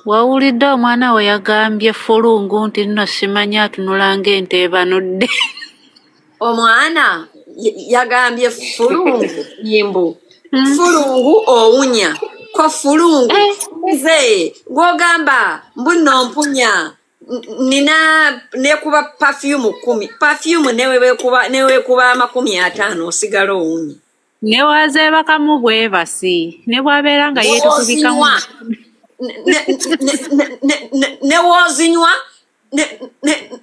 Wawulidde omwana we yagambye Ffulungu nti nno simanyi atunula ng'ente ebanudde. Omwana yagambye Ffulungu yimbu. Ffulungu owunya. Ko Ffulungu nze gw'ogamba mbuno mpunya nina nekuba perfume 10. Perfume newekuba 50 osigala owunya. Ne wazeebakamu bwebasi ne bw'abeera nga yeetukubikamu. Ne wozinywa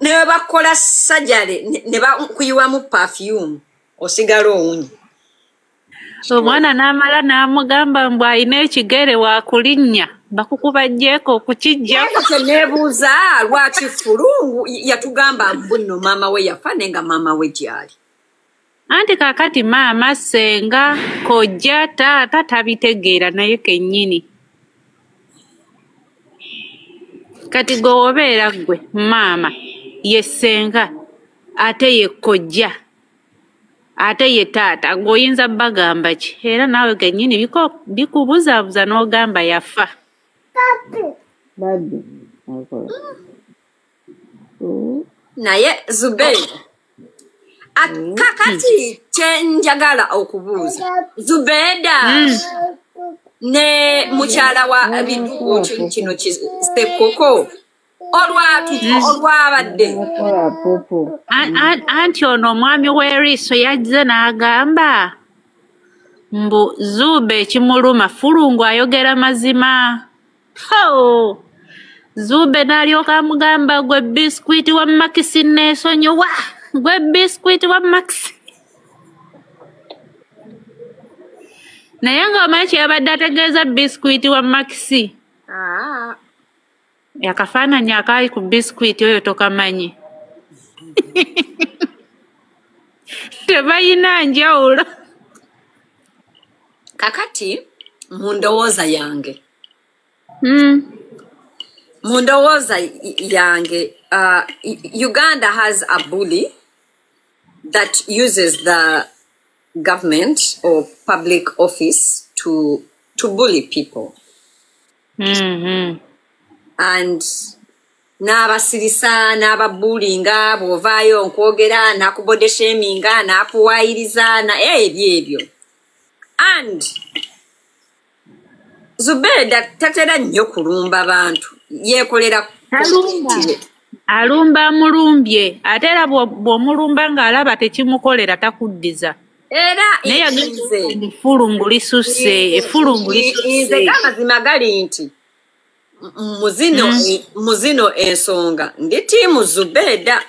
ne bakola sajale ne bakuyiwamu perfume osigala owunya. Omwana n'amala n'amugamba mbu alina ekigere wakulinnya bakukubajjeeko okukijjako. Nebuuza lwaki Ffulungu yatugamba mbuno maama we yafa nenga maama we gyali. Anti kakati maama ssenga kojja taata tabitegeera naye kennyini. Kati gwe obeera gwe maama ye ssenga ate ye kojja ate ye taata ng'oyinza bagamba ki era naawe kennyini bikubuzaabuza n'ogamba yafa. Naye Zubeida kakati kyenjagala okubuuza Zubeida ne mukyala wa Bidugu kino Stekoko olwabadde anti ono omwami w'eriiso yajja n'agamba mbu Zube ekimuluma Ffulungu ayogera mazima. Zube n'alyoka amugamba gwe biskwiti wa Makisi neesonyiwa gwe biskwiti wa Makisi. Naye ng'omanyi kye yabadde ategeeza biskwiti wa Makisi. Akafaananyi akali ku biskwiti oyo tokamanyi. Tebayina njawulo. Kakati mu ndowooza yange. Mu ndowooza yange, Uganda has a bully that uses the government or public office to bully people. And n'abasirisa n'ababulinga bw'ovaayo nkwogera n'akubodde sheminga n'akuwaayiriza ebyo. And Zubeida tatera nnyo kulumba bantu yeekolera alumba mulumbye ate era bw'omulumba ng'alaba tekimukolera takuddiza. Era effulungu lisusse nze amazima gali nti muzino ensonga ndi tiimu Zubeida.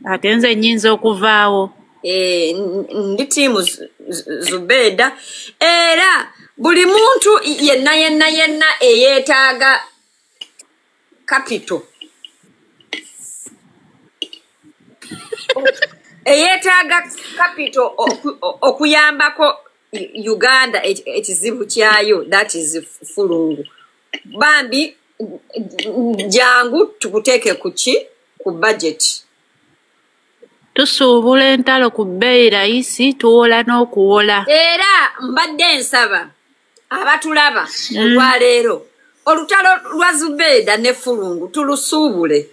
Ate nze nnyinza okuvaawo. Ndi tiimu Zubeida era buli muntu yenna eyeetaaga capital okuyambako Uganda ekizibu kyayo, that is Ffulungu. Bambi jangu tukuteeke ku budget. Tusuubula entalo ku bbeeyi rayisi tuwola n'okuwola. Era mbadde nsaba abatulaba olwaleero olutalo lwa Zubeida ne Ffulungu tulusuubule.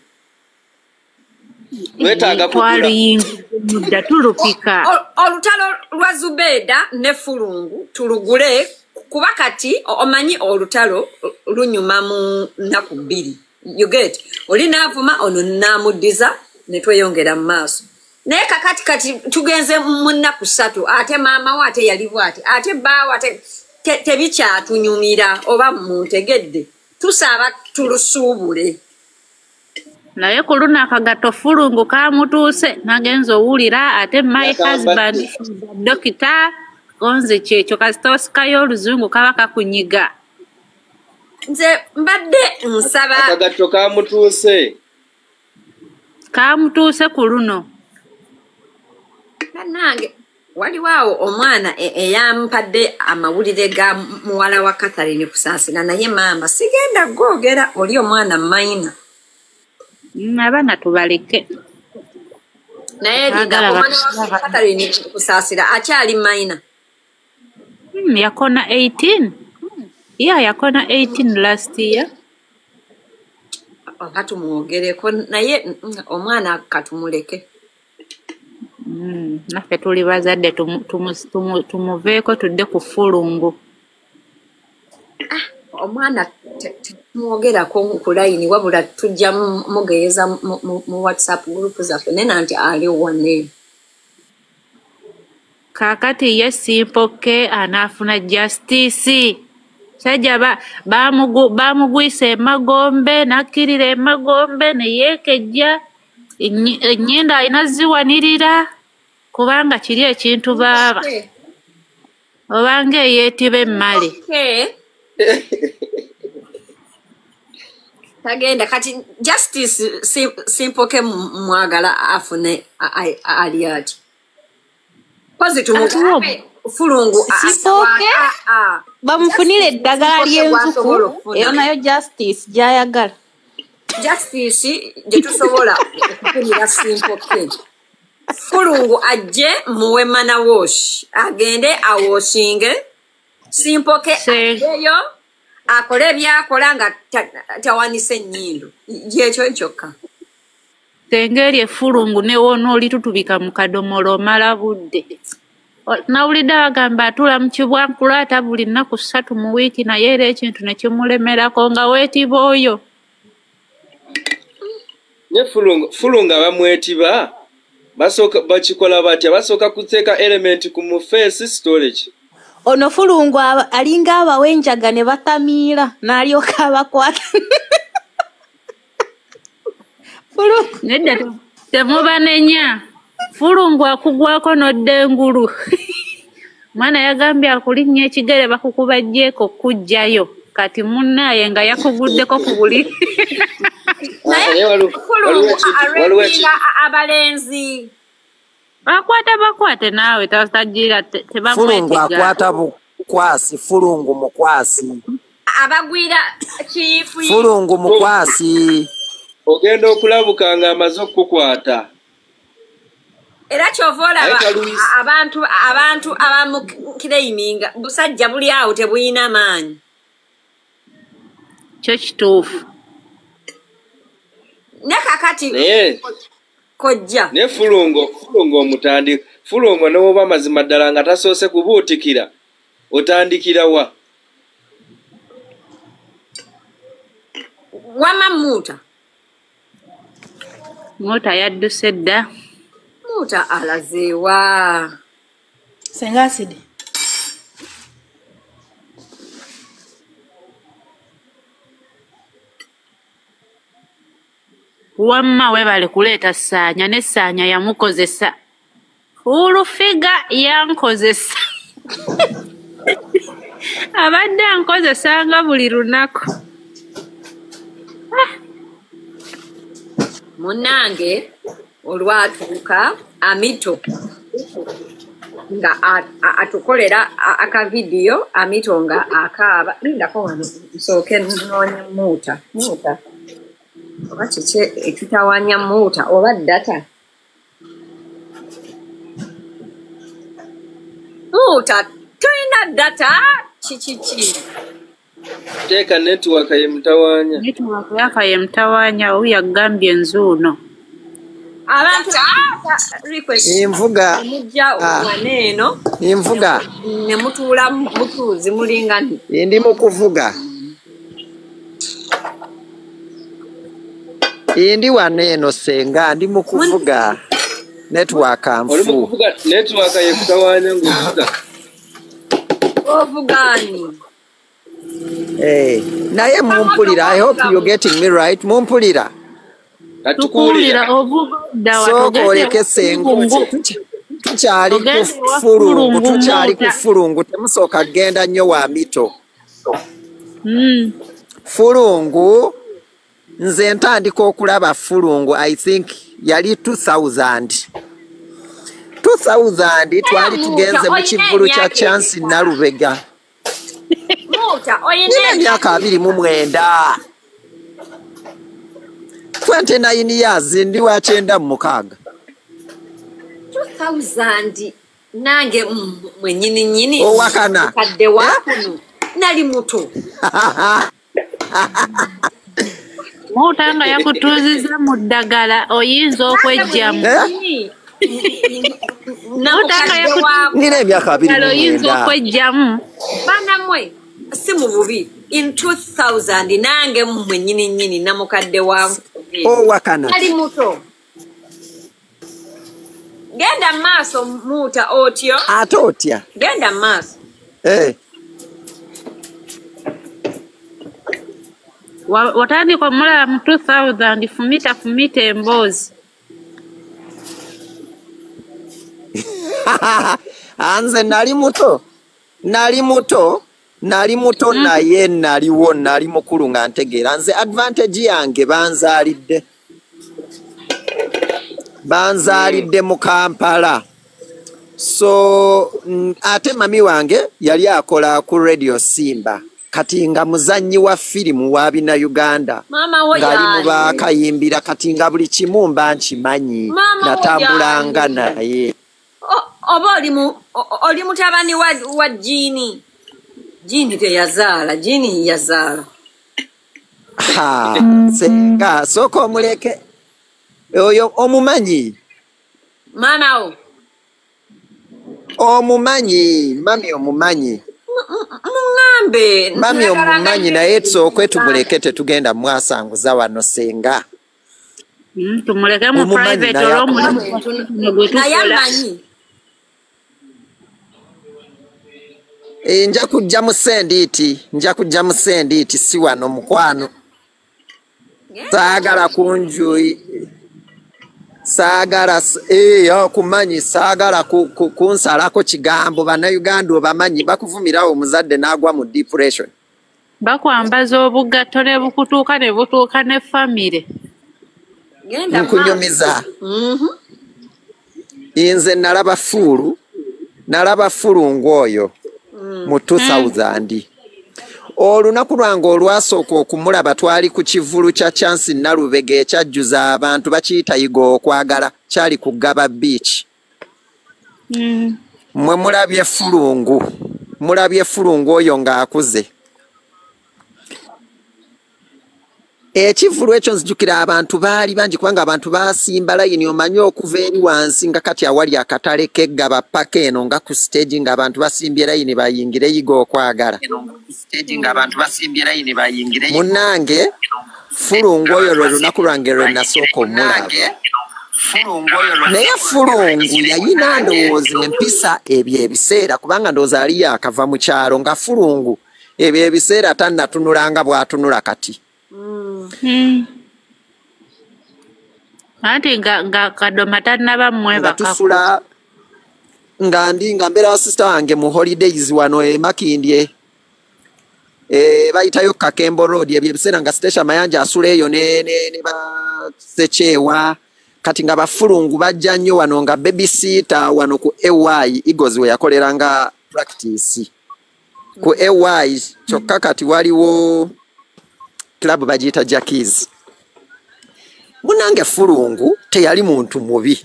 Twaluyinda tulupika. Olutalo lwa Zubeida ne Ffulungu tulugule kuba kati omanyi olutalo lunyuma mu nnaku 2. You get? Oli naavuma ono namuddiza ne tweyongera mu maaso. Naye kati tugenze mu nnaku 3 ate maama we ate yali bw'ati ate bbaawe ate tebikyatunyumira oba muntegedde. Tusaba tulusuubule. Naye ku lunaku agato Ffulungu kaamutuuse nagenza owulira ate my husband dokita gonze kyekyo kasita osikayo oluzungu kaba kakunyiga. Nze mbadde nsaba akagatto kaamutuuse ku luno. Nange waliwo omwana eyampadde amawulire ga muwala wa Catherine Kusaasira naye maama sigenda gwogera oli omwana mayina. Abaana tubaleke. Naye omwana wa Catherine Kusaasira akyali mayina. Yakona 18. Yeah, yakona 18 last year. oba tumwogereko naye omwana katumuleke. Naffe tuli bazadde tumuveeko tudde ku Ffulungu. Omwana tumwogerako ku layini wabula tujja mugeeza mu WhatsApp group zaffe nena nti aliwo ne. Kaakati ye Simpoke anaafuna justice. Sajja baamugwisa emagombe nakkirira emagombe ne yeekejja ennyindo alina ziwanirira kubanga kiri ekintu baaba obanga eyeetiba emmale. Tagenda kati justice Simpoke mwagala afune aliati. Ffulungu Simpoke bamufunire eddagala ly'enzuku eyo nayo justice gy'ayagala. Justice gye tusobola okufunira Simpoke. Ffulungu ajje muwe mana wash agende awoshinge Simpoke ageyo akole byakola nga tawanise ennyindo gyekyo kyokka. Senga eri Ffulungu newoona oli tutubika mu kadomolo omala budde. Nawulidde agamba atula mu kibwankulaata buli nnaku 3 mu wiiki naye era ekintu ne kimulemerako nga weetiba oyo. Ne Ffulungu abamwetiba bakikola batya basooka kuteeka element ku mu face storage. Ono Ffulungu alinga abawenjaga ne batamiira n'alyoka abakwata. Nedda temubanenya. Ffulungu akugwako n'oddengulu. Mwana yagambye akulinnya ekigere bakukubajjeeko kujjayo. Kati munnaye nga yakuguddeko ku buli. Ffulungu arenga abalenzi. Bakwate naawe tajira tebamwetiga. Ffulungu akwata bukwasi, Ffulungu mukwasi. Abagwira chifu. Ffulungu mukwasi. Ogenda okulabuka nga amaze okukwata. Era kyovola abantu abamukiraiminga busajja buli awo tebuyina maanyi. Kyo kituufu. Ne kakati kojja. Ne Ffulungu omutandika. Ffulungu n'oba mazima ddala nga tasoose kubuutikira. Otandikira wa? Wama Muuta. Muuta yadduse dda. Muuta alazeewa. Senga Asidi. Wamma webale kuleeta Ssaanya ne Ssaanya yamukozesa. Ulufiga yankozesa. Abadde ankozesanga buli lunaku. Munange olwatuuka Amito nga atukolera akavidiyo Amito nga akaaba lindako wano nsooke nnoonye Muuta oba kiki ekitawanya Muuta oba data Muuta tulina data kiki teeka network ye mutawanya. Network yaka ye mtawanya oyo yagambye nzuuno. Abantu request Envuga mujja waneeno envuga ne mutuula mutuuzi mulingani ndi mu kuvuga ndi waneeno senga ndi mu kuvuga network Oli mu nfu kuvuga network ye mutawanya ng'ovuga. Ovugani. naye mumpulira. I hope you're getting me right. Mumpulira. Katukuulira. Sooka oleke sengo. Tukyali ku Ffulungu. Tukyali ku Ffulungu. Temusooka genda nnyo wa Mito. Ffulungu nze ntandika okulaba Ffulungu I think yali 2000 twali tugenze mu kivulu kya Chance Nalubega. Nina emyaka 29. 29 years ndi wa 96. 2000 nange mwenyini owakana kadde wakuno nali muto. Mutanga yakutuuziza mu ddagala oyinza okwejjamu. Nina emyaka 2 oyinza okwejjamu. Banamwe si mu bubi. In 2000 nange mmwe nyini namukadde wangu. Wakana. Ali muto. Genda maaso muta otyo. Ate otya. Genda maaso. Watandika omulala mu 2000 fumita emboozi. Anze nali muto naye nali mukulu nga ntegeera. Nze advantage yange banzaalidde mu Kampala. So ate mami wange yali akola ku Radio Simba. Kati nga muzannyi wa firimu wa bina Uganda. Ngali mu bakayimbira kati nga buli kimu mba nkimanyi. Natambulanga naye. Oba oli mutabani wa Jini. Jini teyazaala, Jini yazaala. Senga soko muleke. Oyo omumanyi. Maama omumanyi, mami omumanyi. Mungambe. Mami omumanyi naye sokwe tumuleke tetugenda mwasanguza wano senga. Tumuleke mu private olwo nayamanyi. Nja kujja mu sendiiti si wano mukwano. Saagala kunjuyi. Saagala kumanyi saagala kunsalako kigambo bannayuganda obamanyi bakuvumirawo omuzadde n'agwa mu depression. Bakwambaza obugatto ne bukutuuka ne butuuka ne famire. Nkunyumiza. Nze nalaba Fulungu oyo mu 2000. Olunaku lwange olwasooka okumulaba twali ku kivulu kya Chance Nalubega ekyajjuza abantu bakiyita yiga okwagala kyali ku Gaba Beach. Mwe mulabye Fulungu oyo ng'akuze. Ekivulu ekyo nzijukira abantu baali bangi kubanga abantu basimba layini omanyi okuva eri wansi nga kati awali akatale k'eggaba paka eno nga ku stage ng'abantu basimbye layini bayingire yiga okwagala. Munnange Fulungu oyo lwe lunaku lwange lwe nasooka omulaba. Naye Fulungu yayina ndowooza empisa ebyo ebiseera kubanga ndowooza ali yakava mu kyalo nga Fulungu ebyo ebiseera tannatunulanga bw'atunula kati. Anti nga Kadoma tannaba mwebaka nga mbeera wa sister wange mu holidays wano Makindye bayitayo Kakembo Road ebyo ebiseera nga Station Mayanja asula eyo ne Basekyewa kati nga Bafulungu bajja nnyo wano nga babysitter wano ku AY Eagles we yakoleranga practice ku AY kyokka kati waliwo club bajita Jackies. Munange Fulungu teyali muntu mubi.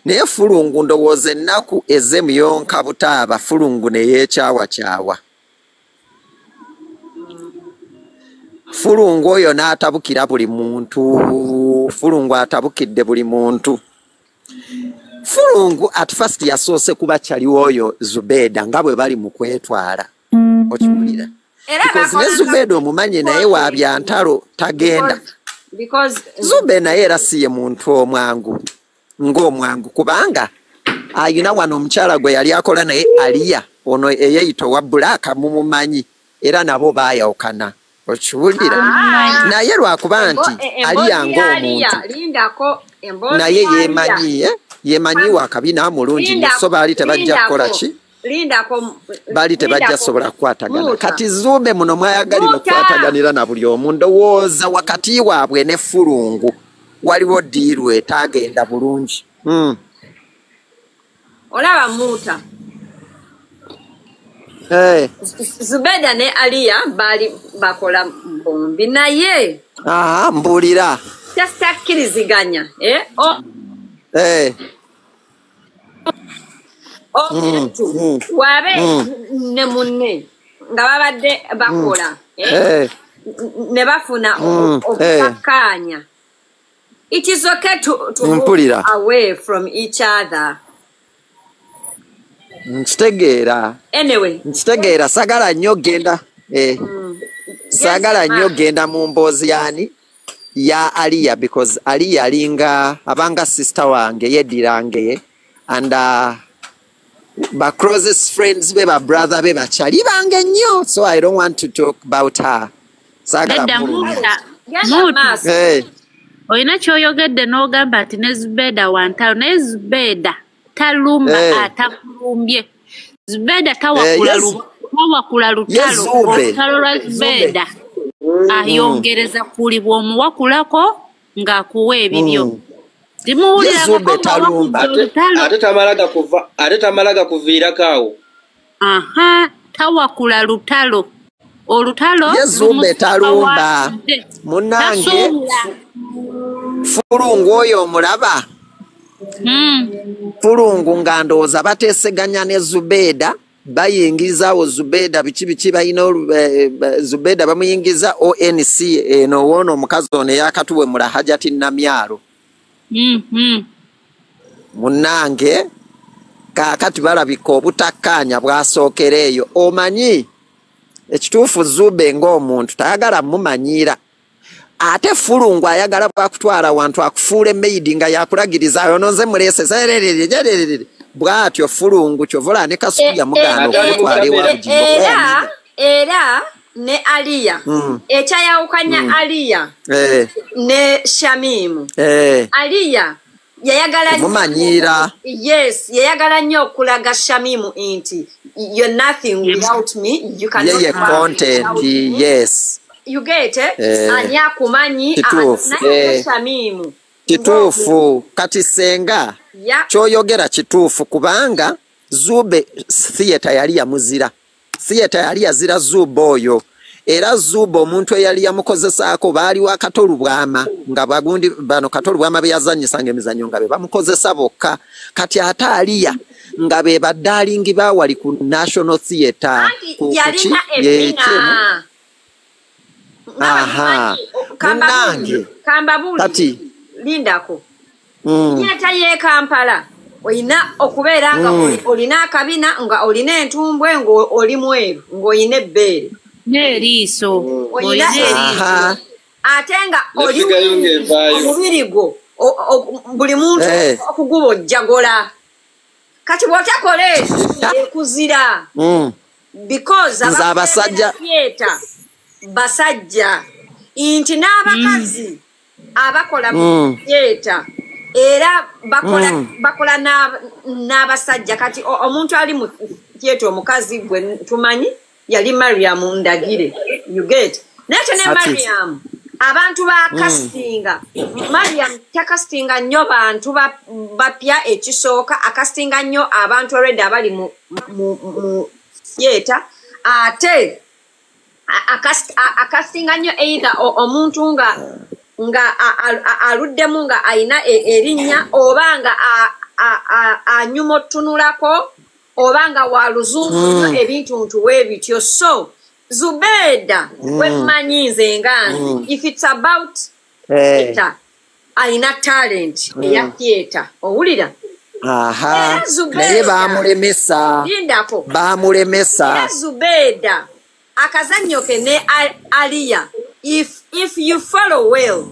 Naye Fulungu ndowooza ennaku ezemu yonka butaaba Fulungu ne yeekyawa. Fulungu oyo n'atabukira buli muntu. Fulungu atabukidde buli muntu. Fulungu at first yasoose kuba kyaliwo oyo Zubeda nga bwe bali mu kwetwala. Okiwulira? Because ne Zubeda omumanyi naye wa byantalo tagenda. Zube naye era siye muntu omwangu ng'omwangu kubanga ayina wano omukyala gwe yali akola naye Aliya ono eyeyito wa Black mumumanyi era nabo baayawukana. Okiwulira? Naye lwakuba nti Aliya ng'omuntu naye yemanyi wakabina mulungi so baali tebajja kukola ki? Bali tebajja sobola kukwatagana. Kati Zube muno mwayagalira okukwataganira na buli omu ndowooza wakati waabwe ne Fulungu waliwo diiru etagenda bulungi. Olaba muta. Zubeda ne Aliya bali bakola bombi naye. Mbulira. Tasakkiriziganya. Wabe ne munne nga babadde bakola ne bafuna okukakkaanya. It is okay to move away from each other. Anyway, nstegeera sagala nnyo genda sagala nnyo genda mu mboozi yani ya Aliya because Aliya alinga abanga sister wange yeddirange and ba closest friends be ba brother be bachali bange nnyo, so I don't want to talk about her. Sagala oyina kyoyogedde n'ogamba ati ne Zubeda wantalo ne Zubeda talumba atakulumbye. Zubeda tawakula lutalo olutalo lwa Zubeda ayongereza kulibwa omuwakulako ng'akuwa ebibyo. Ate tamalaga kuviirako awo. Tawakula lutalo. Olutalo Zube talumba munange Fulungu oyo omulaba. Fulungu nga ndowooza bateeseganya ne Zubeda bayingizaawo Zubeda biki balina Zubeda bamuyingiza ONC eno woono omukazi ono eyakatuwe mula Hajati Namyalo. Munnange kaakati balabika obutakkaanya bwasookera eyo. Omanyi ekituufu Zube ng'omuntu tayagala mumanyira. Ate Fulungu ayagala bakutwala wantu akufuule maid nga yakulagiriza ayo nonze mulese bwatyo Fulungu kyovola ne Kasuku yamugana okutwala ewa Bujimbo. Era ne Aliya ekyayawukanya Aliya ne Shamimu. Aliya yayagala mumanyira. Yes, yayagala nnyo okulaga Shamimu nti you're nothing without me, you cannot do content. Yes, you get it. Ani akumanyi Shamimu kituufu kati senga kyoyogera kituufu kubanga Zube theater yali yamuzira. Theater yali yazira Zube oyo. Era Zube omuntu eyali yamukozesaako baali wa Katolu Bwama nga bagundi bano Katolu Bwama beyazanyisanga emizanyo nga be bamukozesa bokka. Kati ate Aliya nga be baddalingi bawali ku National Theatre yalina ebinga. Kambabuli lindako nyeta ye Kampala oyina okubeera nga olina akabina nga olina entumbwe nga oli mweru ng'olina ebbeere n'eriiso ate nga oli omubiri gwo buli muntu okugubojjagola. Kati bw'otakola ekuzira because abasajja basajja nti n'abakazi abakola mu theater era bakola n'abasajja. Kati omuntu ali mu theater omukazi gwe tumanyi yali Mariam Ndagire, you get. Naye ne Mariam abantu ba castinga Mariam takastinga nnyo bantu bapya ekisooka akastinga nnyo abantu already abali mu theater ate akastinga nnyo either omuntu nga aluddemu nga ayina erinnya oba nga anyuma otunulako oba nga waluzungu ebintu ntuwe bityo. So Zubeda wemanyi nze nga if it's about theater ayina talent ya theater owulira. Naye bamulemesa. Zubeda akazannyo ke ne Aliya if you follow well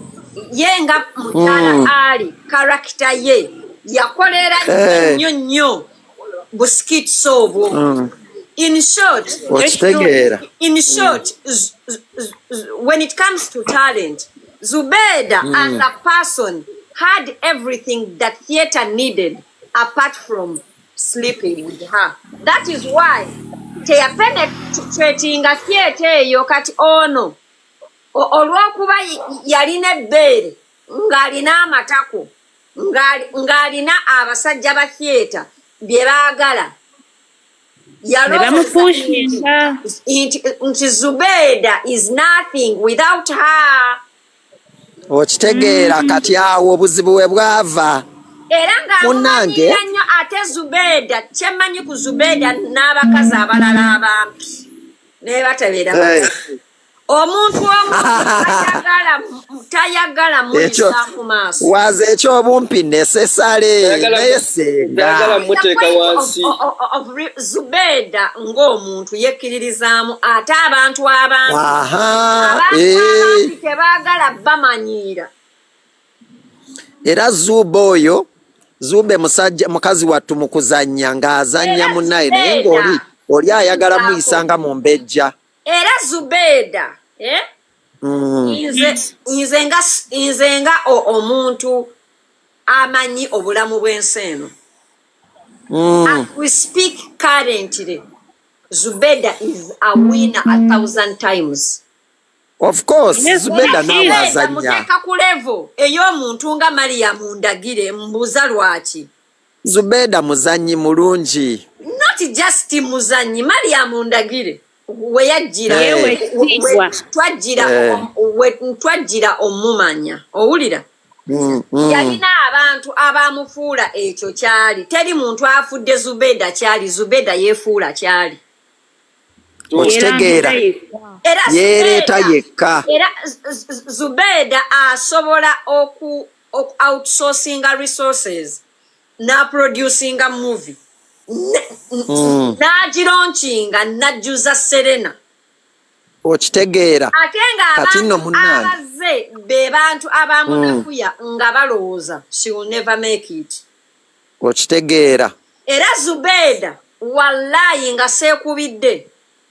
yenga mutala ali character ye yakolera nnyo buskit sobo. In short, when it comes to talent, Zubeda as a person had everything that theater needed apart from sleeping with her. That is why they are penetrating a theater yokati ono. Olwokuba yalina ebbeere ng'alina amatako ng'alina abasajja ba theater bye baagala. Zubeda is nothing without her. Okitegeera kati awo obuzibu we bwava. Era ng'amumanyi nnyo ate Zubeda kyemmanyi ku Zubeda n'abakazi abalala abampi naye batabeera omuntu tayagala muyisa mu maaso waze ekyobumpi necessary naye Senga muteeka wansi Zubeda ng'omuntu yekkiririzaamu ate abantu abantu tebaagala bamanyiira era Zube musajja mukazi wattu mu kuzannya ng'azannya munnaye naye ng'oli ayagala muyisanga mu mbejja era Zubeda nze nga omuntu amanyi obulamu bw'ensi eno as we speak currently Zubeda is a winner 1,000 times. Of course, Zubeda nawe azannya. Muteka ku level ey'omuntu nga Mariam Ndagire mbuza lwaki. Zubeda muzanyi mulungi. Not just muzanyi, Mariam Ndagire we yajjira twajjira omumanya owulira yalina abantu abamufuula ekyo kyali teri muntu afudde Zubeda kyali Zubeda yeefuula kyali okitegeera yeereeta yekka era Zubeda asobola outsourcinga resources na producing a movie nagironchinga najjuza Serena okitegeera kati nno munnange abaze be bantu abamunafuya nga balowooza she will never make it okitegeera era Zubeda wallahi nga seekubidde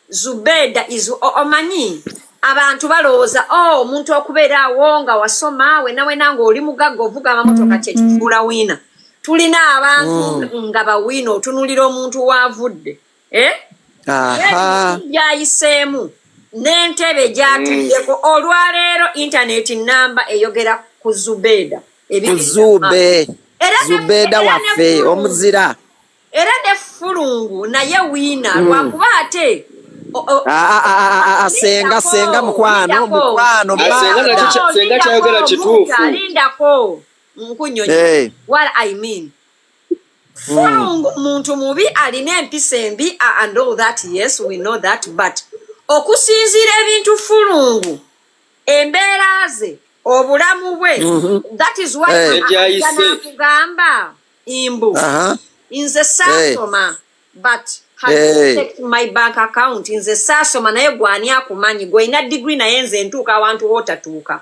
Zubeda is omanyi abantu balowooza omuntu okubeera awo nga wasoma we nawe oli mugagga ovuga amamotoka kyekifuula wiina tulina abantu nga bawino otunulira omuntu waavudde yayiseemu n'entebe gyatuddeko olwaleero internet namba eyogera ku Zubeda Zubeda waffe omuzira era ne Fulungu naye wiina lwakuba ate senga mukwano senga kyayogera kituufu lindako nkunyonyi what I mean Fulungu muntu mubi alina empisa embi and all that yes we know that but okusinzira ebintu Fulungu embeera ze obulamu bwe that is why kugamba imbu nze saasoma but checked my bank account nze saasoma naye gwani akumanyi gwina degree naye nze ntuuka awantu wotatuuka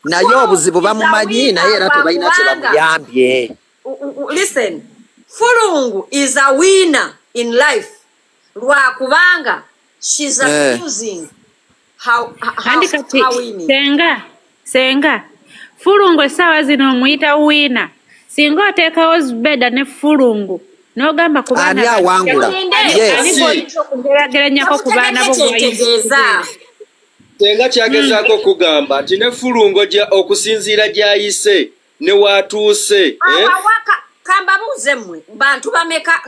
naye obuzibu bamumanyi naye era tebalina kye bamuyambye listen Fulungu is a winner in life lwakubanga she's accusing how winning senga Fulungu essaawa zino omuyita wiina singa oteekawo Zubeda ne Fulungu n'ogamba ku baana ani awangula okugerageranyako ku baana bo senga kyagezaako okugamba nti ne Fulungu okusinziira gy'ayise ne waatuuse kambabuuze mmwe bantu bameka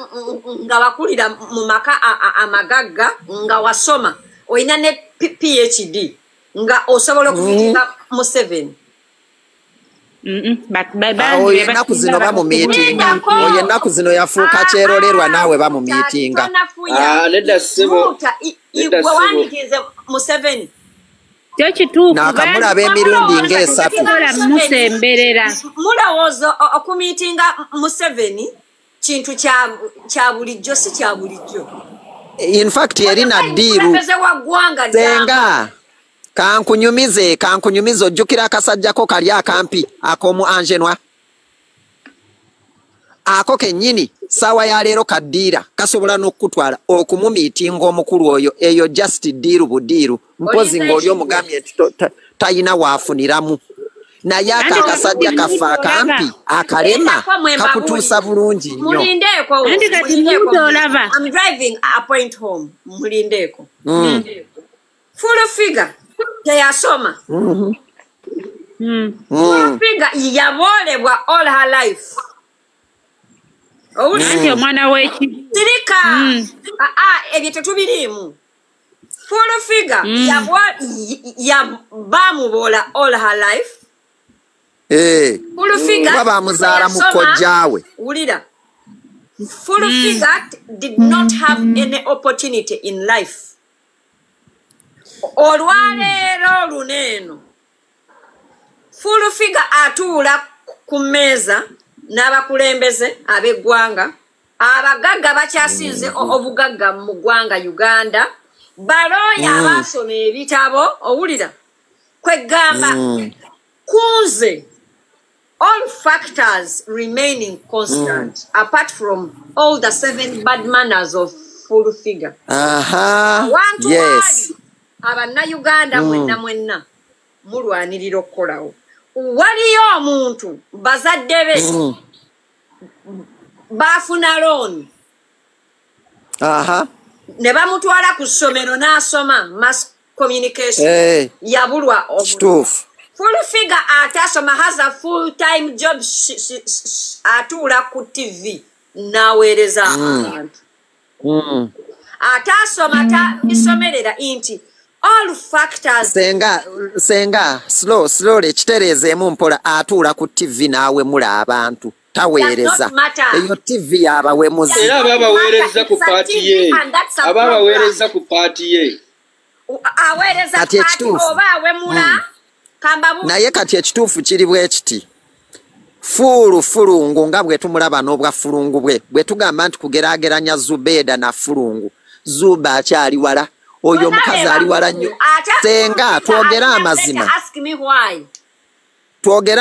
nga bakulira mu maka amagagga nga wasoma olina ne PhD nga osobola okuyitika mu 7 ennaku zino bamumiitinga oyo ennaku zino yafuuka kyerolerwa naawe bamumiitinga nedda ssebo wandikize mu 7 kyo kituufu naakamulaba emirundi ng'esatu mulowooza okumiitinga mu 7 kintu kya bulijjo si kya bulijjo in fact erina ddiiru senga kankunyumize ojjukira akasajjako kali akampi ak'omu Angenwa ako kennyini saawa ya leero kaddiira kasobola n'okutwala okumumiitinga omukulu oyo eyo just ddiiru buddiiru mpozi ng'oli omugambye nti tayina waafuniramu naye ako akasajja kaffe akampi akalema kakutuusa bulungi nnyo full figure teyasoma full figure yaboolebwa all her life nti omwana w'ekirika ebyo tetubiriimu full figure bamuboola all her life full figure bamuzaala mu kojjaawe wulira full figure did not have any opportunity in life olwaleero luneeno full figure atuula ku mmeeza n'abakulembeze ab'eggwanga abagagga bakyasinze obugagga mu ggwanga Uganda balooya abaasoma ebitabo owulira kwegamba kunze all factors remaining constant apart from all the 7 bad manners of full figure. Wantu Yes. Abannayuganda mwenna mulwanirira okukolawo. Waliyo omuntu bazadde be baafuna looni ne bamutwala ku ssomero n'asoma mass communication yabulwa kituufu. Full figure atasoma has a full-time job atuula ku TV n'aweereza abantu. Atasoma tabisomerera inti all factors senga slowly kitereezeemu mpola atuula ku TV n'awemula abantu taweereza eyo TV yabawemuzi era ababaweereza ku paati ye ababaweereza ku paati ye aweereza paati oba awemula naye kati ekituufu kiri bwe kiti fulungu nga bwe tumulaba n'obwa fulungu bwe tugamba nti kugeraageranya Zubeda na fulungu Zuba akyali wala oyo omukazi ali wala nnyo senga twogera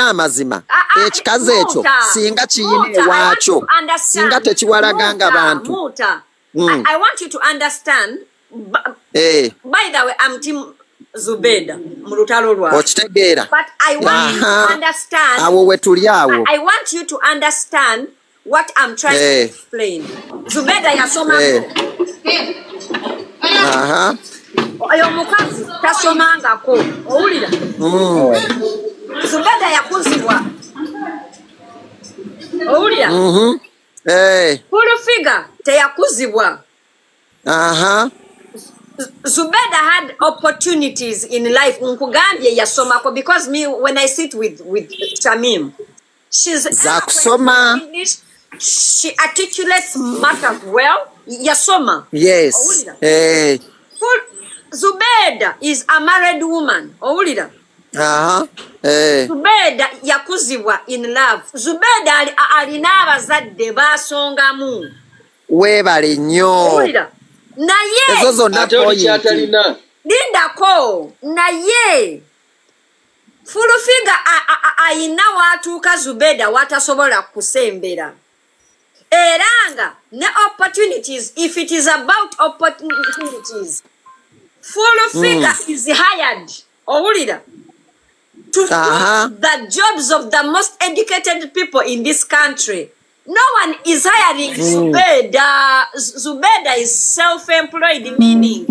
amazima ekikazi ekyo singa kiyina ewaakyo singa tekiwalaganga bantu. I want you to understand by the way I'm team Zubeda mu lutalo lwawe okitegeera but I want you to understand awo we tuli awo I want you to understand what I'm trying to explain. Zubeda yasoma oyo mukazi tasomangako owulira Zubeda yakuzibwa owulira full figure teyakuzibwa Zubeda had opportunities in life nkugambye yasomako because me when I sit with Shamim she's English, she articulates matters well yasoma yes Zubeda is a married woman owulira Zubeda yakuzibwa in love Zubeda alina abazadde basongamu weebale nnyo owulira naye ezo zonna kyatalina lindako naye full figure ayina watuuka Zubeda watasobola kusembera era nga ne opportunities if it is about opportunities full figure is hired owulira to do the jobs of the most educated people in this country. No one is hiring Zubeda. Zubeda is self-employed, meaning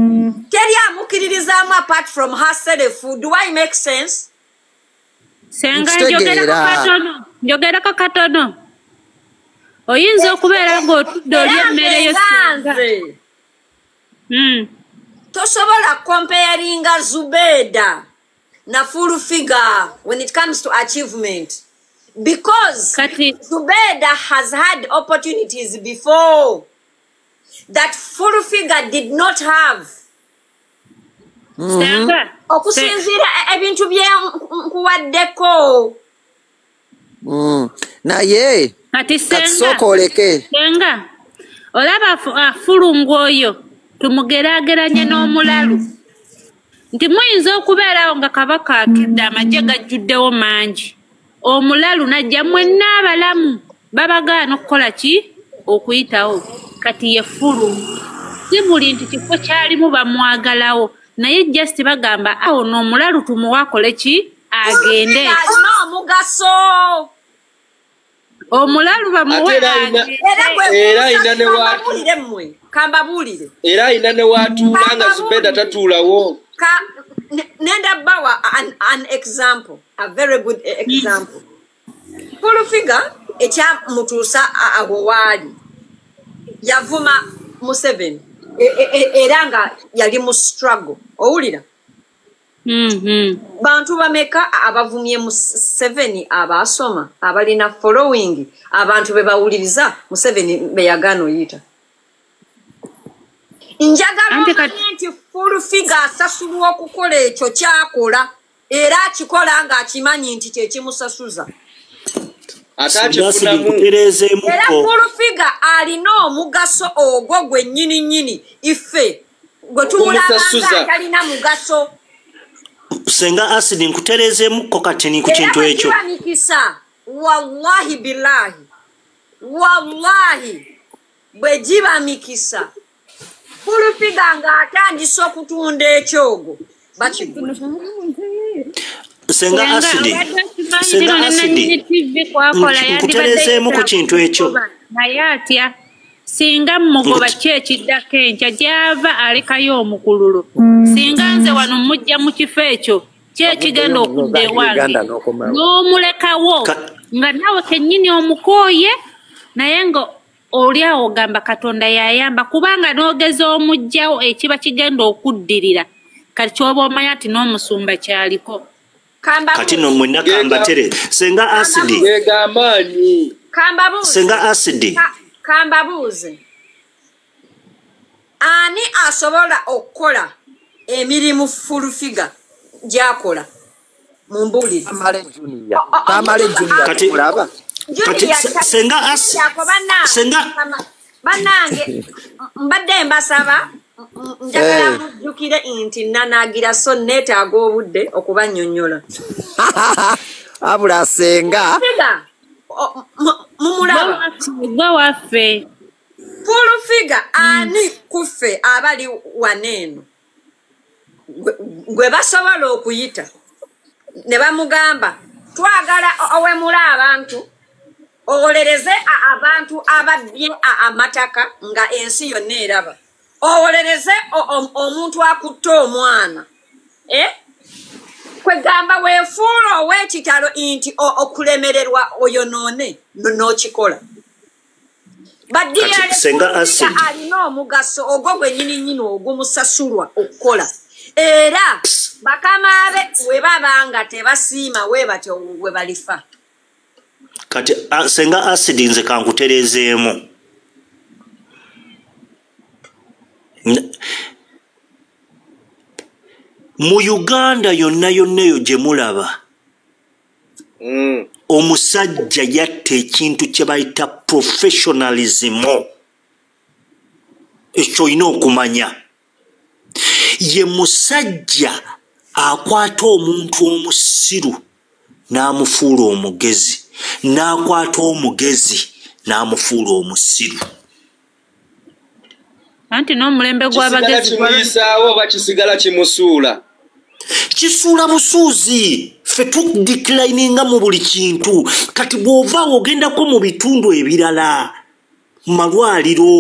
Teria mukiririzamu apart from herself. Do I make sense? Senga njogera katono. Oyinza okubeera ng'otudde oli emmere y'essenga. Tosobola comparinga Zubeda na full figure when it comes to achievement. Because Zubeda has had opportunities before that full figure did not have. Okusinzira ebintu bye nkuwaddeko. Naye kati sokoleke. Senga olaba fulungu oyo tumugeraageranye n'omulalu. Nti muyinza okubeerawo nga kabaka atudde amagye gajjuddewo mangi. Omulalu najja mwenna abalamu babagaana okukola ki okuyitawo kati ye fulungu si buli nti kifo kyalimu bamwagalawo naye just bagamba awo n'omulalu tumuwakole ki agende omugaso omulalu bamuwe era ina ne watu kambabulire era ina ne watuula nga Zubeda tatuulawo nenda bawa an example, a very good example. Full figure, echa mutusa agowali. Yavuma Museveni. Eranga yali mu struggle. Owulira. Bantu bameka abavumye Museveni abasoma, abalina following, abantu bebawuliriza Museveni beyagano yita. njagala nti full figure asasulwa okukola ekyo kyakola era akikola ng'akimanyi nti kyekimusasuza era full figure alina omugaso ogwo gwe nnyini ife gwe tuwulabanga atalina mugaso senga asidi nkutereezeemuko kati ni ku kintu ekyo wallahi billahi wallahi bwe giba mikisa pulupiga ng'atandisa okutunda ekyogo senga asidi nkutereezeemu ku kintu ekyo naye atya singa mugoba kyekiddako enkya gy'ava alekayo omukululu singa nze wano mujja mu kifo ekyo kyekigenda okudda ewange n'omulekawo nga nawe kennyini omukooye naye nga oli awo gamba Katonda yayamba kubanga n'ogeza omugjawo ekiba kigenda okuddirira kati kyoba omanya nti n'omusumba kyaliko kati no mwenna kambatere senga asidi senga asidi kambabuuze ani asobola okukola emirimu full figure gyakola mumbulire kati senga asidi bannange mbadde mbasaba njagala mujjukire nti nanagira so neetaaga obudde okubannyonnyola abula senga mumulaba gwe waffe full figure ani kuffe abali waneeno gwe basobola okuyita ne bamugamba twagala owemula abantu owolereze abantu ababbye amataka nga ensi yonna eraba owolereze omuntu akutte omwana kwegamba weefuula ow'ekitalo nti okulemererwa oyonoone n'okikola baddiyalee alina omugaso ogwo gwe nnyini ogumusasulwa okukola era bakamaabe we baba nga tebasiima we batyo we balifa kati senga asidi nze kankutereezeemu mu Uganda yonna eyo gye mulaba omusajja yatta ekintu kye bayita professionalism ekyo olina okumanya ye musajja akwata omuntu omusiru n'amufuula omugezi n'akwata omugezi n'amufuula omusiru anti n'omulembe gw'abagezi kimuyisaawo oba kisigala kimusuula kisuula busuuzi ffe tudeclininga mu buli kintu kati bw'ovaawo ogendako mu bitundu ebirala mu malwaliro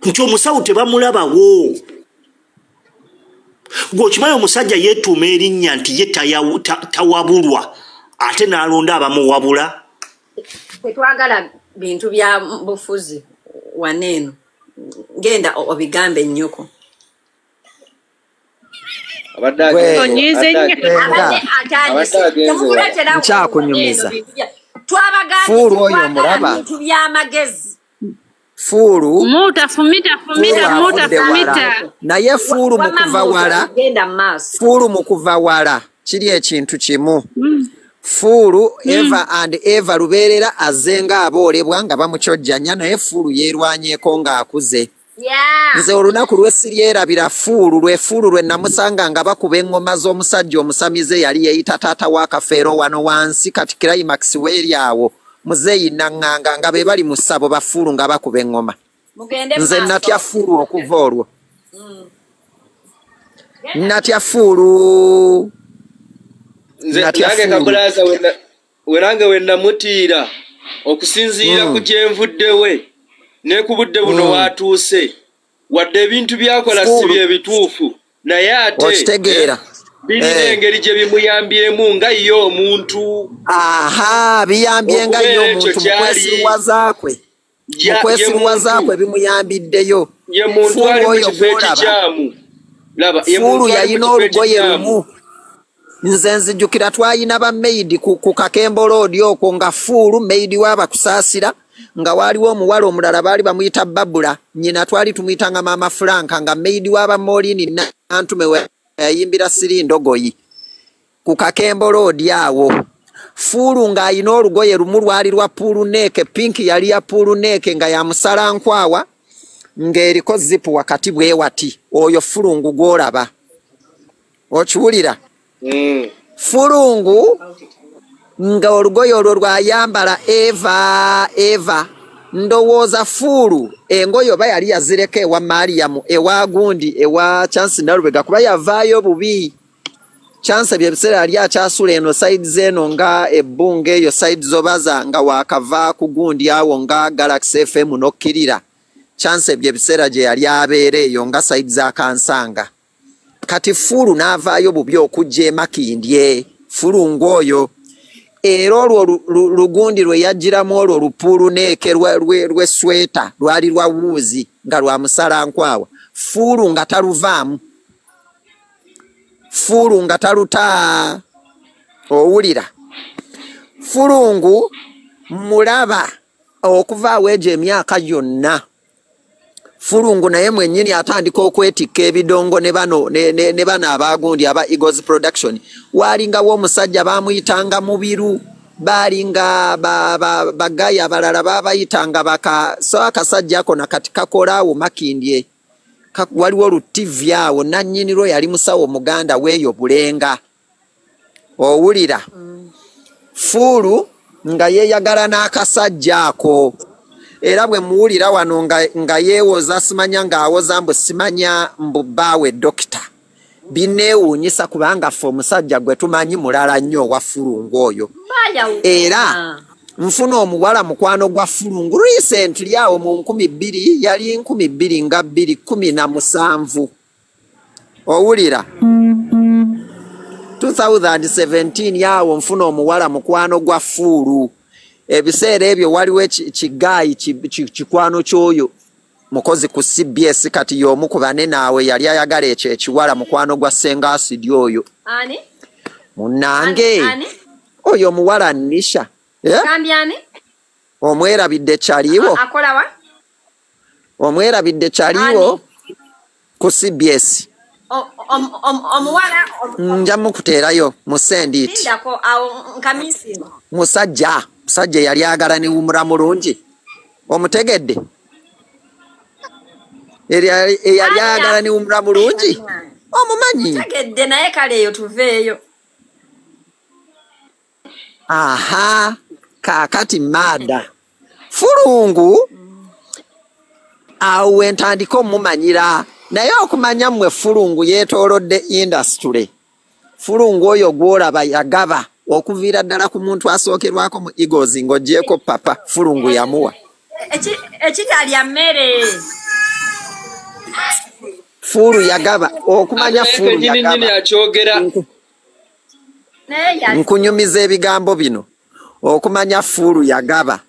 nti omusawo tebamulabawo gweokimanyi omusajja yeetuuma erinnya nti ye tawabulwa ate n'alonda abamuwabula tetwagala bintu bya bufuzi waneeno genda obigambe ennyoko nkyakunyumiza fuulu oyo omulaba bintu by'amagezi fuulu mutafumita naye fuulu mu kuva wala kiri ekintu kimu fuulu eva lubeerera azenga aboolebwa nga bamukyojjanya naye fuulu yeerwanyeeko ng'akuze nze olunaku lwesiryerabira fuulu lwe namusanga nga bakuba eŋŋoma z'omusajja omusamize yali yeeyita taata wa Kafeero wano wansi kati Climax weeri awo muzeeyi naŋŋanga nga be bali mu ssabo bafuulu nga bakuba eŋŋoma nze natya fuulu okuva olwo natya fuulu nange Kabulaaza wenange wennamutiira okusinziira ku gyenvuddewe ne ku budde buno watuuse wadde ebintu byakola si bye bituufu naye ate okitegeera birina engeri gye bimuyambyemu nga ye omuntu biyambye nga ye omuntu mu kwesiruwa kwe bimuyambiddeyo ye muntu ali mu kifo ekikyamu laba fuulu yalina olugoye lumu nze nzijjukira twayina ba maidi ku Kakembo Road okwo nga fuulu maidi w'abakusaasira nga waliwo omuwala omulala baali bamuyita Babula nyina twali tumuyitanga Mama Franka nga maidi w'aba Molini Nantume we yayimbira Sirindogoyi ku Kakembo Road awo. Fulu nga ayina olugoye lumu lwali lwa puluneke pinki yali ya puluneke nga ya musala nkwawa ng'eriko zipu wakati bwe wati oyo Fulungu gw'olaba okiwulira. Fulungu nga olugoye olwo lwayambala Eva ndowooza Fulu engoye oba yali yazireka ewa Mariamu ewa Gundi ewa Chance Nalubega kuba yavaayo bubi. Chance bye biseera yali akyasula eno sides eno nga ebbunga eyo sides obaza nga wakava ku Gundi awo nga Galaxy FM nokkirira. Chance bye biseera gye yali abeera eyo nga sides akansanga. Kati Fulu n'avaayo bubi okujja e Makindye. Fulungu oyo era olwo lugundi lwe yajjiramu olwo lupuluneke lwe sweta lwali lwa wuuzi nga lwa musala nkwawa. Fulu nga taluvaamu. Fulu nga taluta owulira. Fulungu mulaba okuvaawo egyo emyaka gyonna. Fulungu naye mwennyini atandika okwetikka ebidongo ne bano abagundi aba Eagles Production. Waalingawo omusajja baamuyitanga Mubiru, baalinga bagayi abalala baabayitanga so akasajja ako nakati kakolaawo Makindye. Waliwo oluTV awo nannyiniro yali musawo Muganda weeyo Bulenga. Owulira. Fulu nga yeeyagala n'akasajja ako. Era bwe muwulira wano nga yeewoza simanya ng'awoza mbu simanya mbu bbaawe dokita. Bineewuunyisa kubanga ffe omusajja gwe tumanyi mulala nnyo owa Fulungu oyo. Era nfuna omuwala mukwano gwa Fulungu recently awo mu 2000 yali 2017. Owulira. 2017 yawo nfuna omuwala mukwano gwa Fulu. Ebiseera ebyo waliwo kigayi kikwano kyoyo mukozi ku CBS kati y'omu ku bane naawe yali ayagala ekyo ekiwala mukwano gwa Senga Asidi oyo. Ani? Munnange. Ani? Oyo muwala Nisha. Kambyani? Omwerabidde kyaliwo. Akola wa? Omwerabidde kyaliwo ku CBS. Omuwala nja mukuteerayo mu sendit. Ndako awo nkamisi. Musajja yali agala ne wumura mulungi. Omutegedde? Yali agala ne wumura mulungi. Omumanyi. Mutegedde naye kale eyo tuveeyo. Aha, kakati mada. Fulungu awe ntandiko mumanyira naye okumanya mmwe Fulungu yeetoolodde industry. Fulungu oyo gw'olaba yagaba okuviira ddala ku muntu asookerwako mu Eagles ng'oggyeko papa Fulungu yamuwa. Ekitalya mmere. Fulu yagaba okumanya Fulu yagaba. Nkunyumiza ebigambo bino okumanya Fulu yagaba.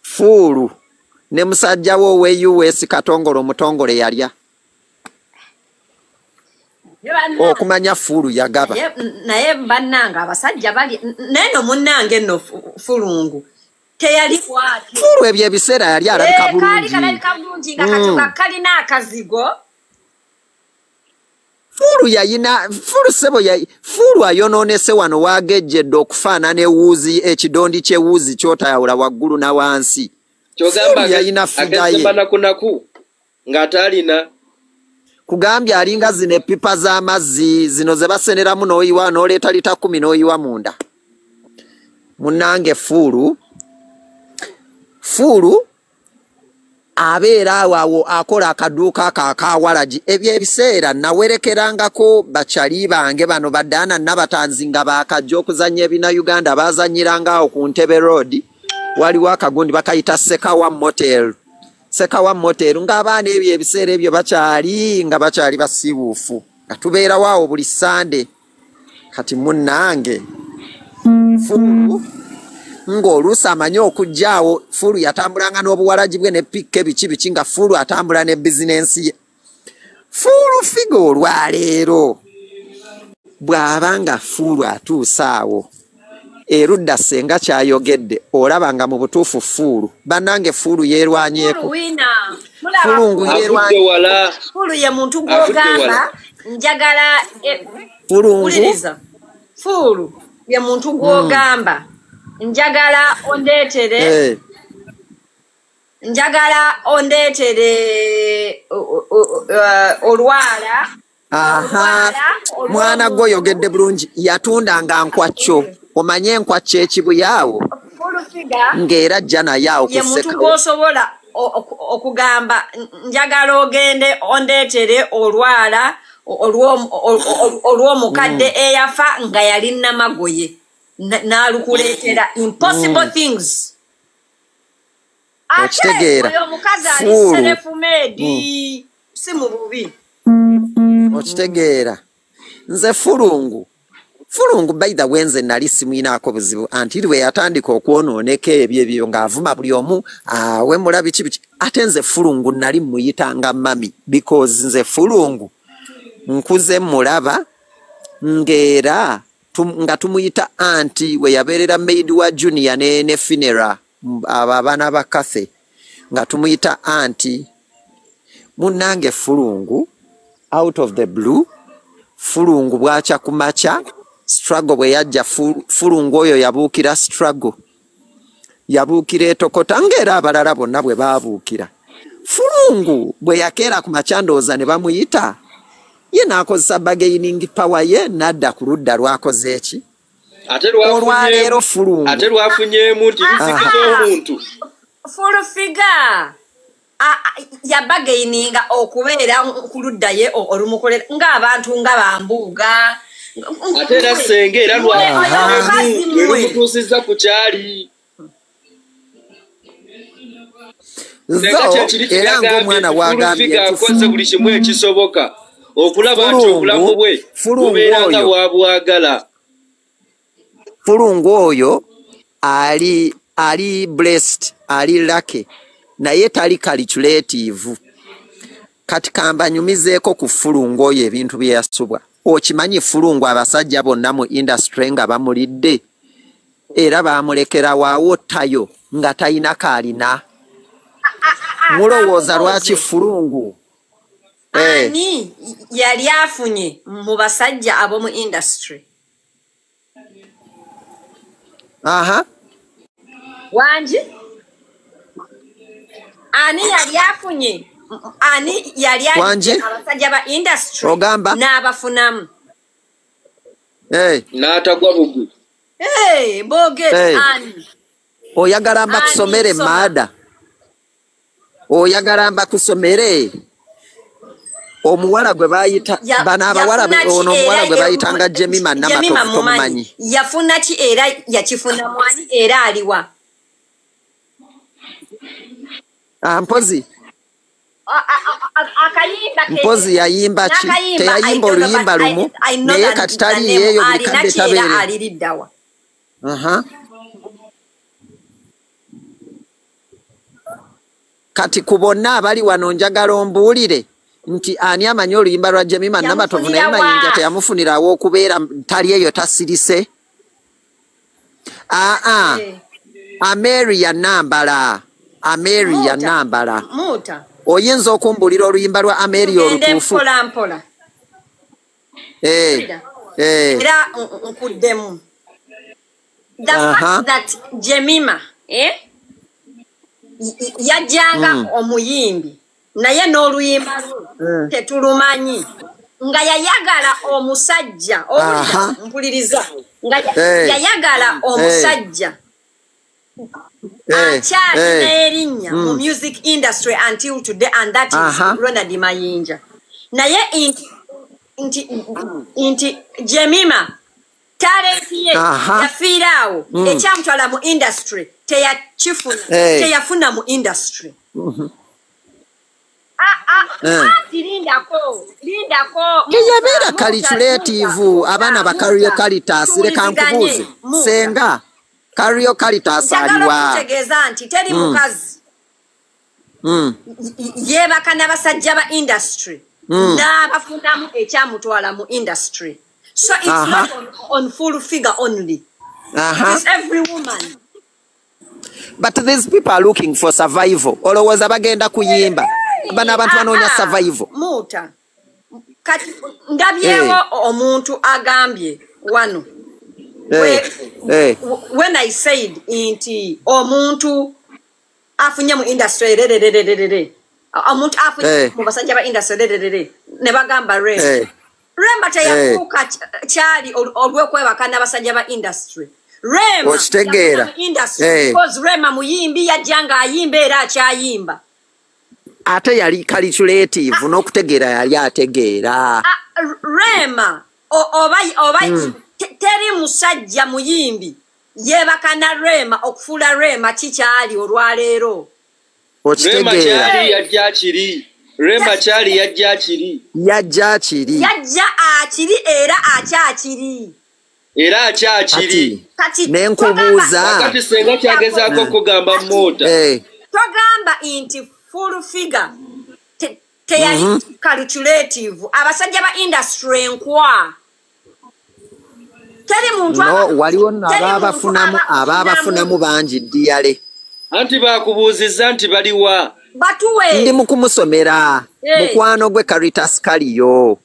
Fulu ne musajja wo we US Katongolo Mutongole yalya. Okumanya Fulu yagaba. Naye bannanga abasajja bali neno munnange nno Fulungu teyali kwati. Fulu ebyo ebiseera yali alabika bulungi. Kali bulungi nga katuka kalina akazigo. Fulu yayina Fulu sebo Fulu ayonoonese wano waagejjedde okufaanana ewuuzi ekidondi ky'ewuuzi kyotayawula waggulu na wansi. Kyogamba yayina agezebanakunaku ng'atalina kugambye alinga zino epipa z'amazzi zino ze baseneramu n'oyiwa n'oleeta lita 10 n'oyiwa munda. Munnange Fulu abeera awo akola akaduuka akawalaji ebyebiseera nawerekerangako bakyali bange bano baddaana nabatanzi nga baakajja okuzannya ebina Uganda baazanyiranga awo ku Ntebe Road. Waliwo akagundi bakayita Sekawa Motel. Sekawa Motel ng'abaana ebyo ebiseera ebyo bakyali basiibuufu nga tubeera waawo buli Sande. Kati munnange Fulu ng'oluusi amanyi okujjaawo Fulu yatambulanga n'obuwalaji bwe ne pikke biki nga Fulu atambula ne bizinensi ye. Fulu figa olwaleero bw'aba nga Fulu atuuse awo erudda senga kyayogedde olabanga mu butuufu Fuulu bannange Fuulu yeerwanyeeko Fulungu yeerwanye Fuulu ye muntu gw'ogamba njagala Fuulu ye muntu gw'ogamba njagala ondeetere olwala mwana gwe oyogedde bulungi yatundanga nkwacyo omanye enkwacyo ekibuyaawo ng'era ajja naye awo ye muntu gw'osobola okugamba njagala ogende ondeetere olwala olw'omukadde eyafa nga yali Namagoye n'alukuleetera impossible things okitegeera oyo omukazi ali Serefumeedi si mu bubi okitegeera nze Fulungu by the way nze nali simuyinaako buzibu anti lwe yatandika okwonooneka ebyo ng'avuma buli omu awe mulabi kibiki ate nze Fulungu nali muyitanga mami because nze Fulungu nkuze mulaba ng'era nga tumuyita anti we yabeerera maid wa Junior ne Finera abo abaana ba Kathe nga tumuyita anti munnange Fulungu out of the blue Fulungu bwacha kumacha struggle bwe yajja Fulungu oyo yabuukira struggle yabuukira etokota ng'era abalala bonna bwe baabuukira Fulungu bwe yakeera ku machandooza ne bamuyita ye n'akozesa bargaining power ye n'adda ku ludda lwakoze eki olwaleero Fulungu ate lwafunyeemu nti luzikiza omuntu Fulufiga ya bargaininga okubeera ku ludda ye olumukolera ng'abantu nga bambuuga ate era senga era lwalumutuusizza ku kyali era ng'omwana wagambye akoze buli kimu ekisoboka okulaba nti obulamu bwe bubeera nga bwabwagala Fulungu oyo ali blessed ali lucky naye tali calculative kati kambanyumizeeko ku Fulungu oyo ebintu bye yasubwa okimanyi Fulungu abasajja bonna mu industry nga bamulidde era baamulekera waawo tayo nga talina kaalina mulowooza lwaki Fulungu ani yali afunye mu basajja ab'omu industry wangi ani yali afunye abasajja ba industry ogamba n'abafunamu n'atagwa bugwi mbogere ani oyagala mbakusomere maada oyagala mbakusomere omuwala gwe bayita bano abawala ono omuwala gwe bayitanga Jemima Namatovu tomumanyi yafuna ki era yakifuna mwani era aliwa mpozi mpozi yayimba ki teyayimba oluyimba lumu naye kati tali yeeyo buli kadde tabeere kati ku bonna abali wano njagala ombuulire nti ani amanyi oluyimba lwa Jemima Namatovu naye mayinja teyamufunirawo okubeera tali eyo tasirise Ameria Nambala oyinza okumbulira oluyimba lwa Ameria olutuufu era nkuddemu the fact that Jemima yajjanga omuyimbi naye n'oluyimba tetulumanyi nga yayagala omusajja mpuliriza nga yayagala omusajja akyali n'erinnya mu music industry until today and that is Ronald Mayinja naye nti Jemima talenti ye yafiiraawo ekyamutwala mu industry teyafuna mu industry teyabeera calculative abaana ba Cario Caritas leka nkubuuze senga Cario Caritas aliwa kutegeeza nti teri mukazi yeebaka n'abasajja ba industry n'abafunamu ekyamutwala mu industry so it's not on full figure only It's every woman. But these people are looking for survival. Olowooza bagenda kuyimba. Bano abantu banoonya survival. Muta. Kati ndabyewo omuntu agambye wano. When I said inti omuntu afunye mu industry omuntu afunye mu basajja ba industry ne bagamba Rema teyafuuka kyali olw'okwebaka n'abasajja ba industry. Rema industry because Rema muyimbi yajja ng'ayimba era akyayimba. Ate yali calculative n'okutegeera yali ategeera. Rema oba teri musajja muyimbi yeebaka na Rema okufuula Rema kikyali olwaleero. Rema kyali yajja kiri. Rema kyali yajja kiri. Yajja akiri era akyakiri. Era akyakiri. Nenkubuuza. Kati senga kyagezaako kugamba Mota. Togamba nti full figure. Teyali calculative. Abasajja ba industry enkwa. Teri muntu waliwo abaabafunamu bangi ddiyale. Anti baakubuuzizza nti baliwa. Batuwe. Ndi mukumusomera. Mukwano gwe Caritas kaliyo.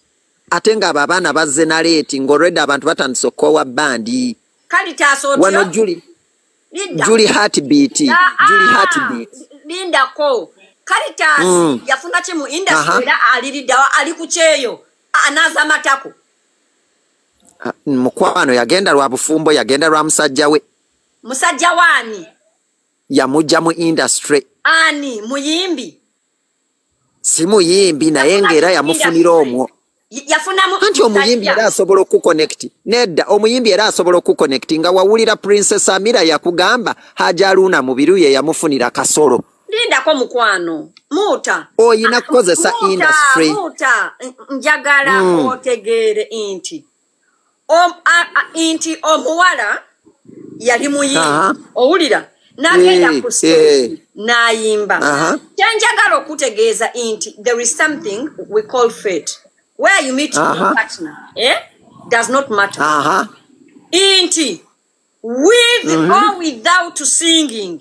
Ate nga abo abaana bazze na leeti ng'olwedde abantu batandise okukowa bandi. Caritas otyo. Wano Julie Heartbeat. Lindako. Caritas yafuna ki mu industry era aliriddawa ali ku kyeyo. Anaaza matako. Mukwano yagenda lwa bufumbo yagenda lwa musajja we. Musajja waani? Yamujja mu industry. Ani muyimbi? Si muyimbi naye ng'era yamufunira omwo. Yafunamu anti omuyimbi era asobola okuconnect. Nedda omuyimbi era asobola okuconnect nga wawulira Princess Amira yakugamba Hajaruna mu biruye yamufunira kasolo. Lindako mukwano. Muta. Oyina kukozesa industry. Muta. Njagala otegeere inti. Inti omuwala yali muyimbi. Owulira? Nagenda ku stage nayimba. Kyanjagala okutegeeza inti there is something we call fate. Where you meet your partner, does not matter. Inti, with or without singing.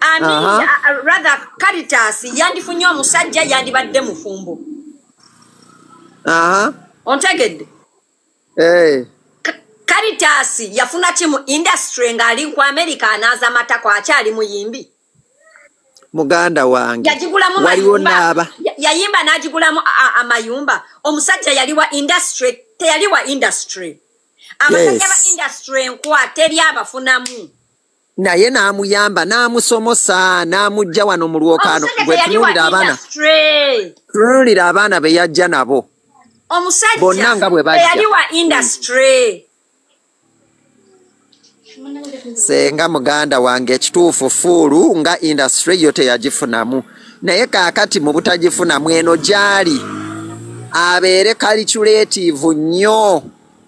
I mean, rather Caritas yandifunye omusajja yandibadde mufumbo. Ontegedde? Caritas yafuna ki mu industry ng'ali ku America anaaza matako akyali muyimbi. Muganda wange waliwo n'aba yayimba n'agigulamu amayumba. Omusajja yali wa industry teyali wa industry. Abasajja ba industry enkwa teri abafunamu. Naye n'amuyamba n'amusomosa n'amugja wano mu lwokano gwe tunulira abaana be yajja nabo. Omusajja teyali wa industry. Senga muganda wange ekituufu fuulu nga industry yo teyagifunamu. Naye kaakati mu butagifunamu eno gyali abeere calculative nnyo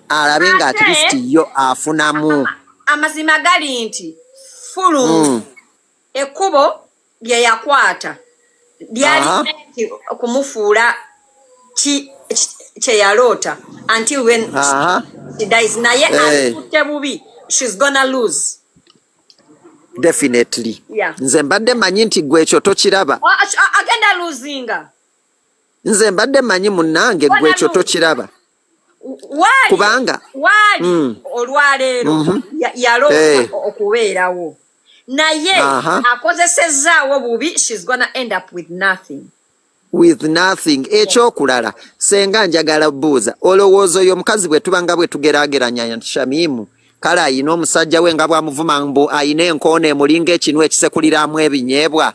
alabe nga at least yo afunamu. Amazima gali nti fulu ekkubo lye yakwata lyali okumufuula kye yaloota until when she dies. Naye akutte bubi. She's gonna lose. Definitely. Nze mbadde manyi nti gwe ekyo tokiraba. Agenda losinga. Nze mbadde manyi munnange gwe ekyo tokiraba. Kubanga olwaleero yaloopa okubeerawo. Naye akozesezaawo bubi, she's gonna end up with nothing. Ekyokulala senga njagala buuza olowooza oyo omukazi bwe tubanga bwe tugeraageranya Shamimu kale ayina omusajja we nga bwamuvuma mbu ayina enkoona emulinga ekinu ekisekuliramu ebinyeebwa.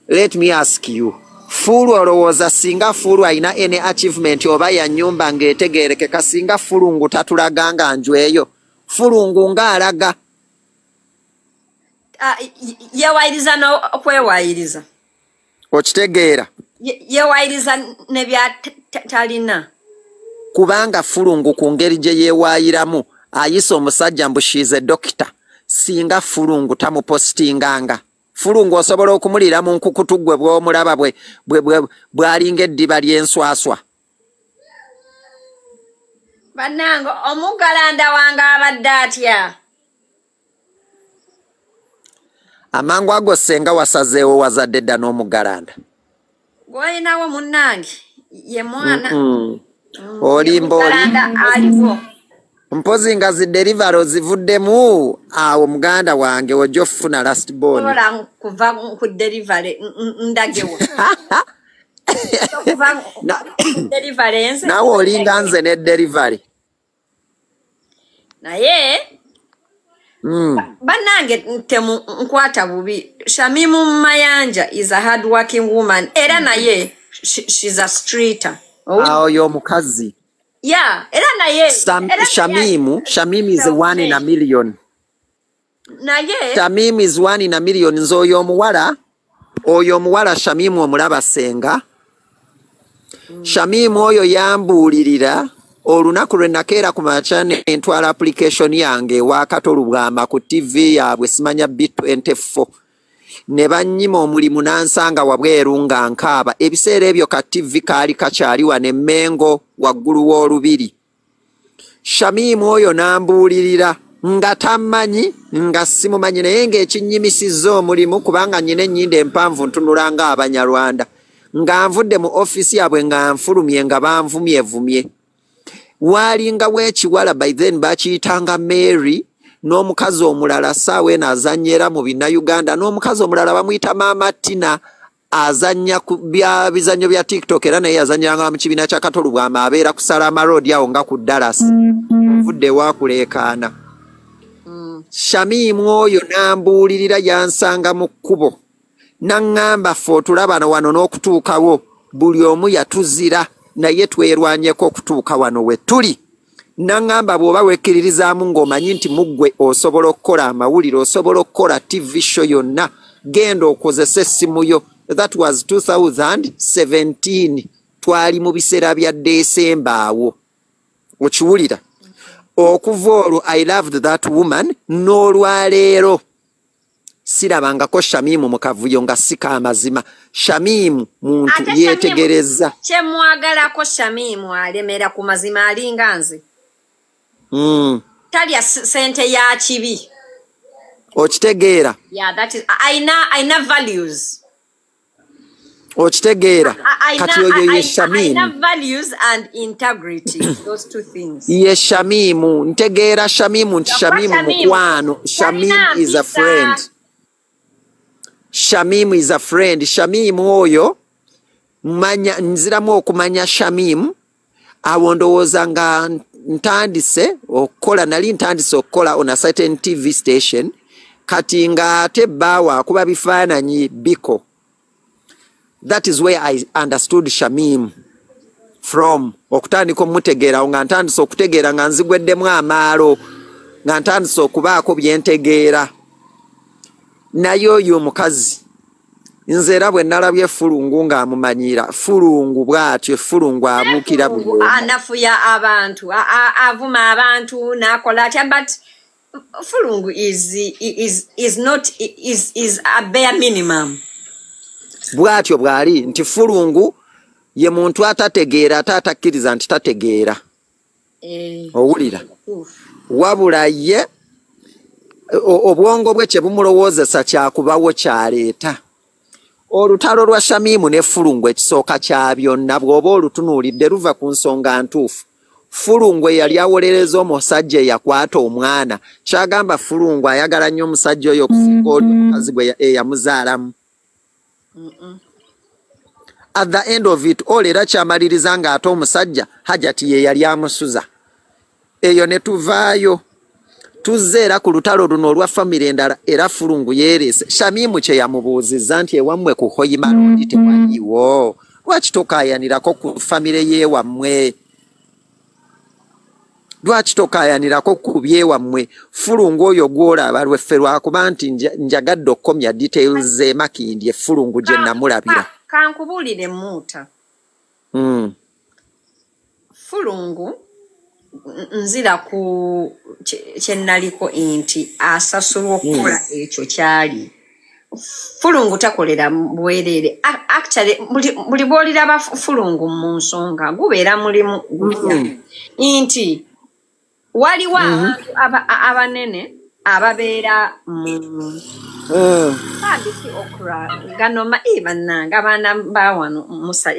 Let me ask you, Fulu olowooza singa Fulu ayina any achievement oba ya nnyumba ng'etegeerekeka singa Fulungu tatulaganga njweyo Fulungu ng'alaga. Yeewayiriza n'okwewayiriza. Okitegeera? Yeewayiriza ne byatalina. Kubanga Fulungu ku ngeri gye yeewayiramu ayisa omusajja mbu she's a doctor. Singa Fulungu tamupostinganga. Fulungu osobola okumulira mu nkukutu gwe bw'omulaba bw'alinga eddiba ly'enswaswa. Bannange omugalanda wange abadde atya. amangu ago senga wasazeewo wazadde dda n'omugalanda gwolinawo munnange ye mwana olimba aliwo mpozi nga ziderivari ozivuddemu awo muganda wange ojja ofuna last born ola kuva ku derivari ndagewo nawe olinga nze ne derivari naye bannange temu nkwata bubi Shamimu Mayanja is a hard working woman era naye she's a streeter oyo omukazi yeah era naye Shamimu is 1 in a million naye Shamimu is 1 in a million nze oyo omuwala Shamimu omulaba senga Shamimu oyo yambuulirira olunaku lwe nakeera ku makya ntwala application yange wakatolubwama ku TV yaabwe simanya B24 ne bannyima omulimu nansanga wabweru nga nkaaba ebiseera ebyo ka TV kaali kakyali wane Mengo waggulu w'olubiri Shamimu oyo nambuulirira nga tammanyi nga simumanyi naye ng'ekinnyimisiza omulimu kubanga nnyina ennyinda empanvu ntunulanga Abanyarwanda nga nvudde mu ofisi yaabwe nga nfulumye nga banvumyevumye walinga wekiwala by then bakiyitanga Mary n'omukazi omulala saawe n'azannyera mu Uganda n'omukazi omulala bamuyita Mama Tina azannya ku bizannyo bya TikTok era naye yazannyanga mu kibiina kya Katolubwama abeera ku Salama Road awo nga ku Dallas vudde wakuleekaana Shamimu oyo nambuulirira yansanga mu kkubo naŋŋamba ffe otulabana wano n'okutuukawo buli omu yatuzira naye twerwanyeko okutuuka wano we tuli naŋŋamba bw'oba wekkiririzaamu ng'omanyi nti muggwe osobola okukola amawulire osobola okukola TV show yonna genda okozesa essimu yo that was 2017 twali mu biseera bya December awo okiwulira okuva olwo I loved that woman n'olwaleero sirabangako Shamimu mu kavuyo nga sika amazima Shamimu muntu yeetegereza kyemwagalako Shamimu alemera ku mazima alinga nze talya sente ya kibi okitegeera yeah that is aina values okitegeera kati oyo ye Shamimu aina values and integrity those two things ye Shamimu ntegeera Shamimu nti Shamimu mukwano Shamimu is a friend Shamimu is a friend Shamimu oyo nziramu okumanya Shamimu awo ndowooza nga ntandise okukola on a certain TV station kati nga ate bbaawo akuba bifaananyi biko that is where I understood Shamimu from okutandika omutegeerawo nga ntandise okutegeera nga nzigweddemu amaalo nga ntandise okubaako byentegeera naye oyo omukazi nze era bwe nalabye Fulungu ng'amumanyira Fulungu bw'atyo Fulungu abuukira buli anafuya abantu avuma abantu n'akola atya but Fulungu is not a bare minimum bw'atyo bw'ali nti Fulungu ye muntu atategeera ate atakkiriza nti tategeera owulira wabula ye obwongo bwe kye bumulowoozesa kyakubawo kyaleeta olutalo lwa Shamimu ne Fulungu ekisooka kya byonna bw'oba olutunuulidde luva ku nsonga ntuufu Fulungu yali awolereza omusajja eyakwata omwana kyagamba Fulungu ayagala nnyo omusajja oyo okusinga omukazi gwe eyamuzaalamu at the end of it all era kyamaliriza ng'ate omusajja Hajati ye yali amusuza eyo ne tuvaayo tuzze era ku lutalo luno olwa famire endala era Fulungu yeerese Shamimu kye yamubuuzizza nti ewammwe ku Hoima Road tewaliwo lwaki tokaayanirako ku famire y'ewammwe lwaki tokaayanirako ku byewammwe Fulungu oyo gw'olaba lweffe lwakuba nti njagadde okukomya details z'emakindi Fulungu gye namulabira kankubuulire muuta Fulungu nzira ku kyennaliko nti asasulwa okukola ekyo kyali Fulungu takolera bwerere actually buli bw'oliraba Fulungu mu nsonga gubeera mulimu nti waliwo abantu abanene ababeera abisi okra ganoma ibananga bana bawano musa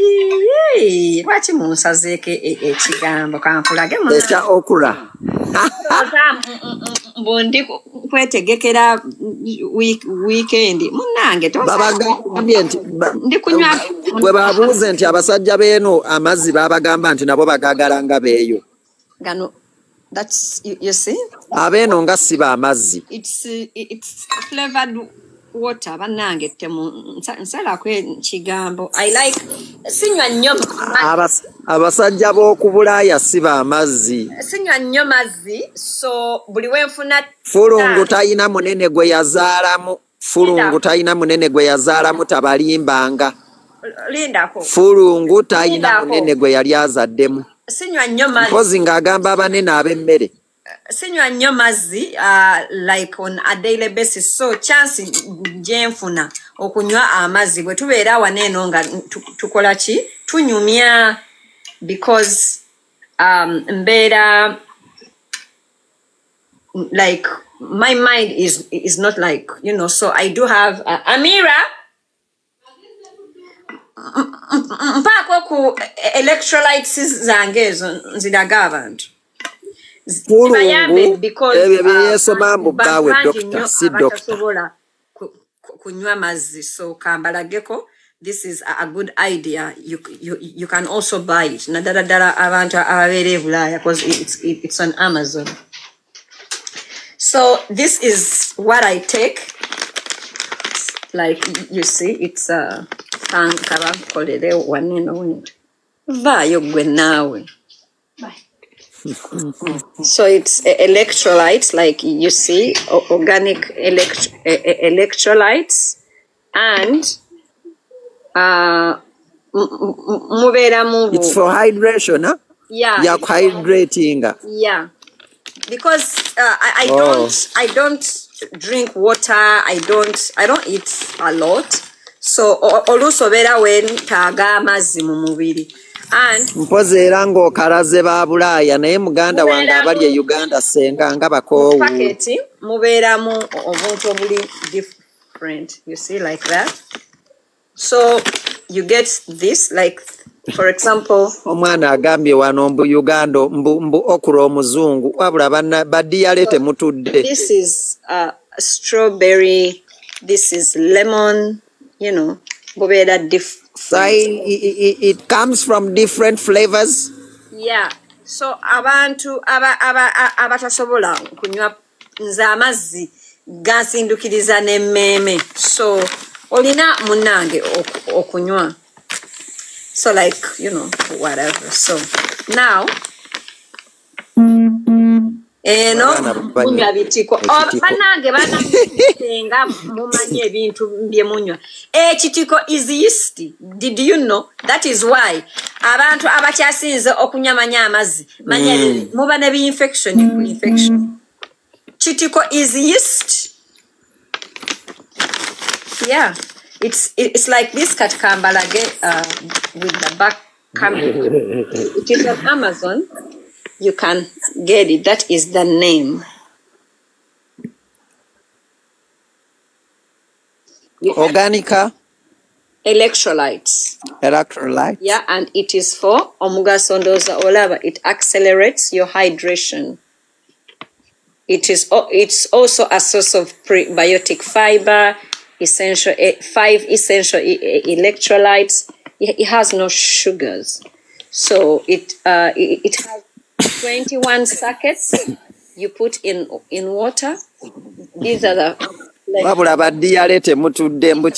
lwaki munsazeeko ekigambo kankulage ekya okra mbundi kwetegekera weekend munange babagambye nti bwe babuuze nti abasajja beeno amazzi babagamba nti nabo bagagala nga beeyo gano. That's you see. Abeeno nga siba amazzi. It's flavored water. Banange temu nsala kwe kigambo. I like sinywa nnyo abasajja b'oku Bulaaya siba amazzi. Sinywa nnyo mazzi so buli wenfuna Fulungu tayina munene gwe yazaalamu. Fulungu tayina munene gwe yazaalamu tabalimbanga. Lindako. Fulungu tayina munene gwe yali azaddemu. Sinywa nnyo mazzi. Mpozi ng'agamba abanene ab'emmere. Sinywa nnyo mazzi like on a daily basis so chance gyenfuna okunywa amazzi bwe tubeera waneeno nga tukola ki tunyumya because mbeera like my mind is not like so I do have Amira mpaako ku electrolytes zange ezo nziraga abantu Fulungu ebyo byeyesoma mbu bbaawe doctor si doctor kunywa mazzi so kambalageko this is a good idea you can also buy it nadala abantu ababeera e Bulaaya because it's on Amazon so this is what I take like you see it's kaba kolere waneno vayo gwe nawe so it's electrolytes like you see organic electrolytes and it's for hydration huh? Yeah hydrating yeah because I don't drink water I don't eat a lot so olusobera when taga amazzi mu mubiri and mpozi era ng'okalaze ba Bulaaya naye muganda wange abali e Uganda senga nga bakoowu paketi mubeeramu obuntu obuli different you see like that so you get this like for example omwana agambye wano mbu Uganda mbu okura omuzungu wabula badiyale temutudde this is strawberry this is lemon bubeera different so it comes from different flavors yeah so abantu abatasobola kunywa nze amazzi gansindukiriza n'emmeeme so olina munange okunywa so like whatever so now munywa bitiko banange banange mumanyi ebintu bye munywa ekitiko is yeast did you know that is why abantu abakyasinze okunyamanya amazzi manya muba ne infection kitiko is yeast yeah it's like this katkambalage with the back camera it is on Amazon. You can get it. That is the name. Organica? Electrolytes. Electrolytes? Yeah, and it is for omugaso ndowooza olaba. It accelerates your hydration. It's also a source of prebiotic fiber, 5 essential electrolytes. It has no sugars. So it has 21 sockets you put in water. These are the wabula badiyale temutudde mbu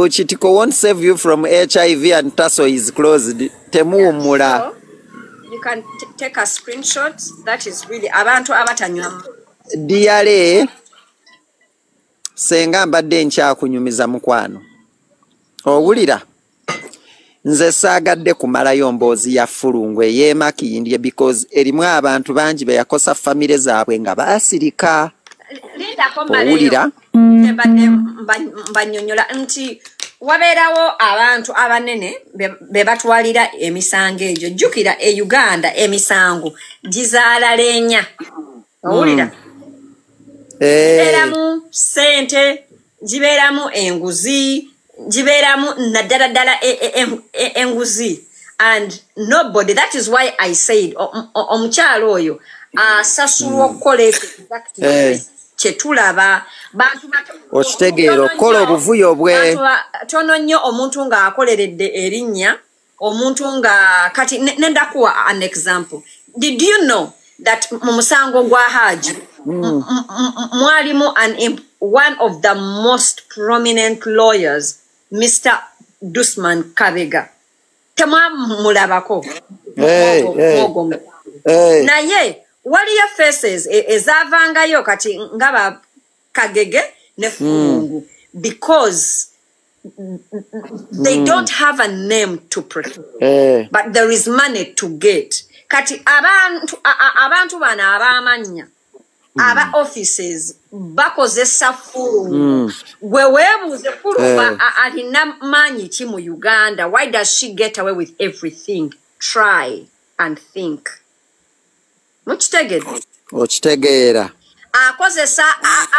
kitiko won't save you from HIV and tussle is closed temuwummula so you can take a screenshot that is really abantu abatanywa diyale senga mbadde nkyakunyumiza mukwano owulira nze saagadde kumalayo mboozi ya Fulungu ey'emakindye because erimu abantu bangi be yakosa famire zaabwe nga baasirika owulira mbanyonyola nti wabeerawo abantu abanene be batwalira emisango egyo jjukira e Uganda emisango gizaala leenya owulira Gibeeramu sente, gibeeramu enguzi, gibeeramu naddala enguzi. And nobody, that is why I said, omukyalo oyo, asasulwa okukola exactly kyetulaba bantu okitegeera okukola obuvuyo bwe tono nnyo omuntu ng'akoleredde erinnya omuntu nga kati nendakuwa an example. Did you know that mu musango gwa Haji mwalimu one of the most prominent lawyers, Mr. Dusman Kabega? Temwamulabako naye waliyo faces ezavangayo kati ngaba Kagege ne Fulungu because they don't have a name to protect, but there is money to get. Kati abantu bana abamanya aba offices bakozesa Fulungu gwe weebuuze Fulungu alina manyi ki mu Uganda. Why does she get away with everything? Try and think. Okitegeera akozesa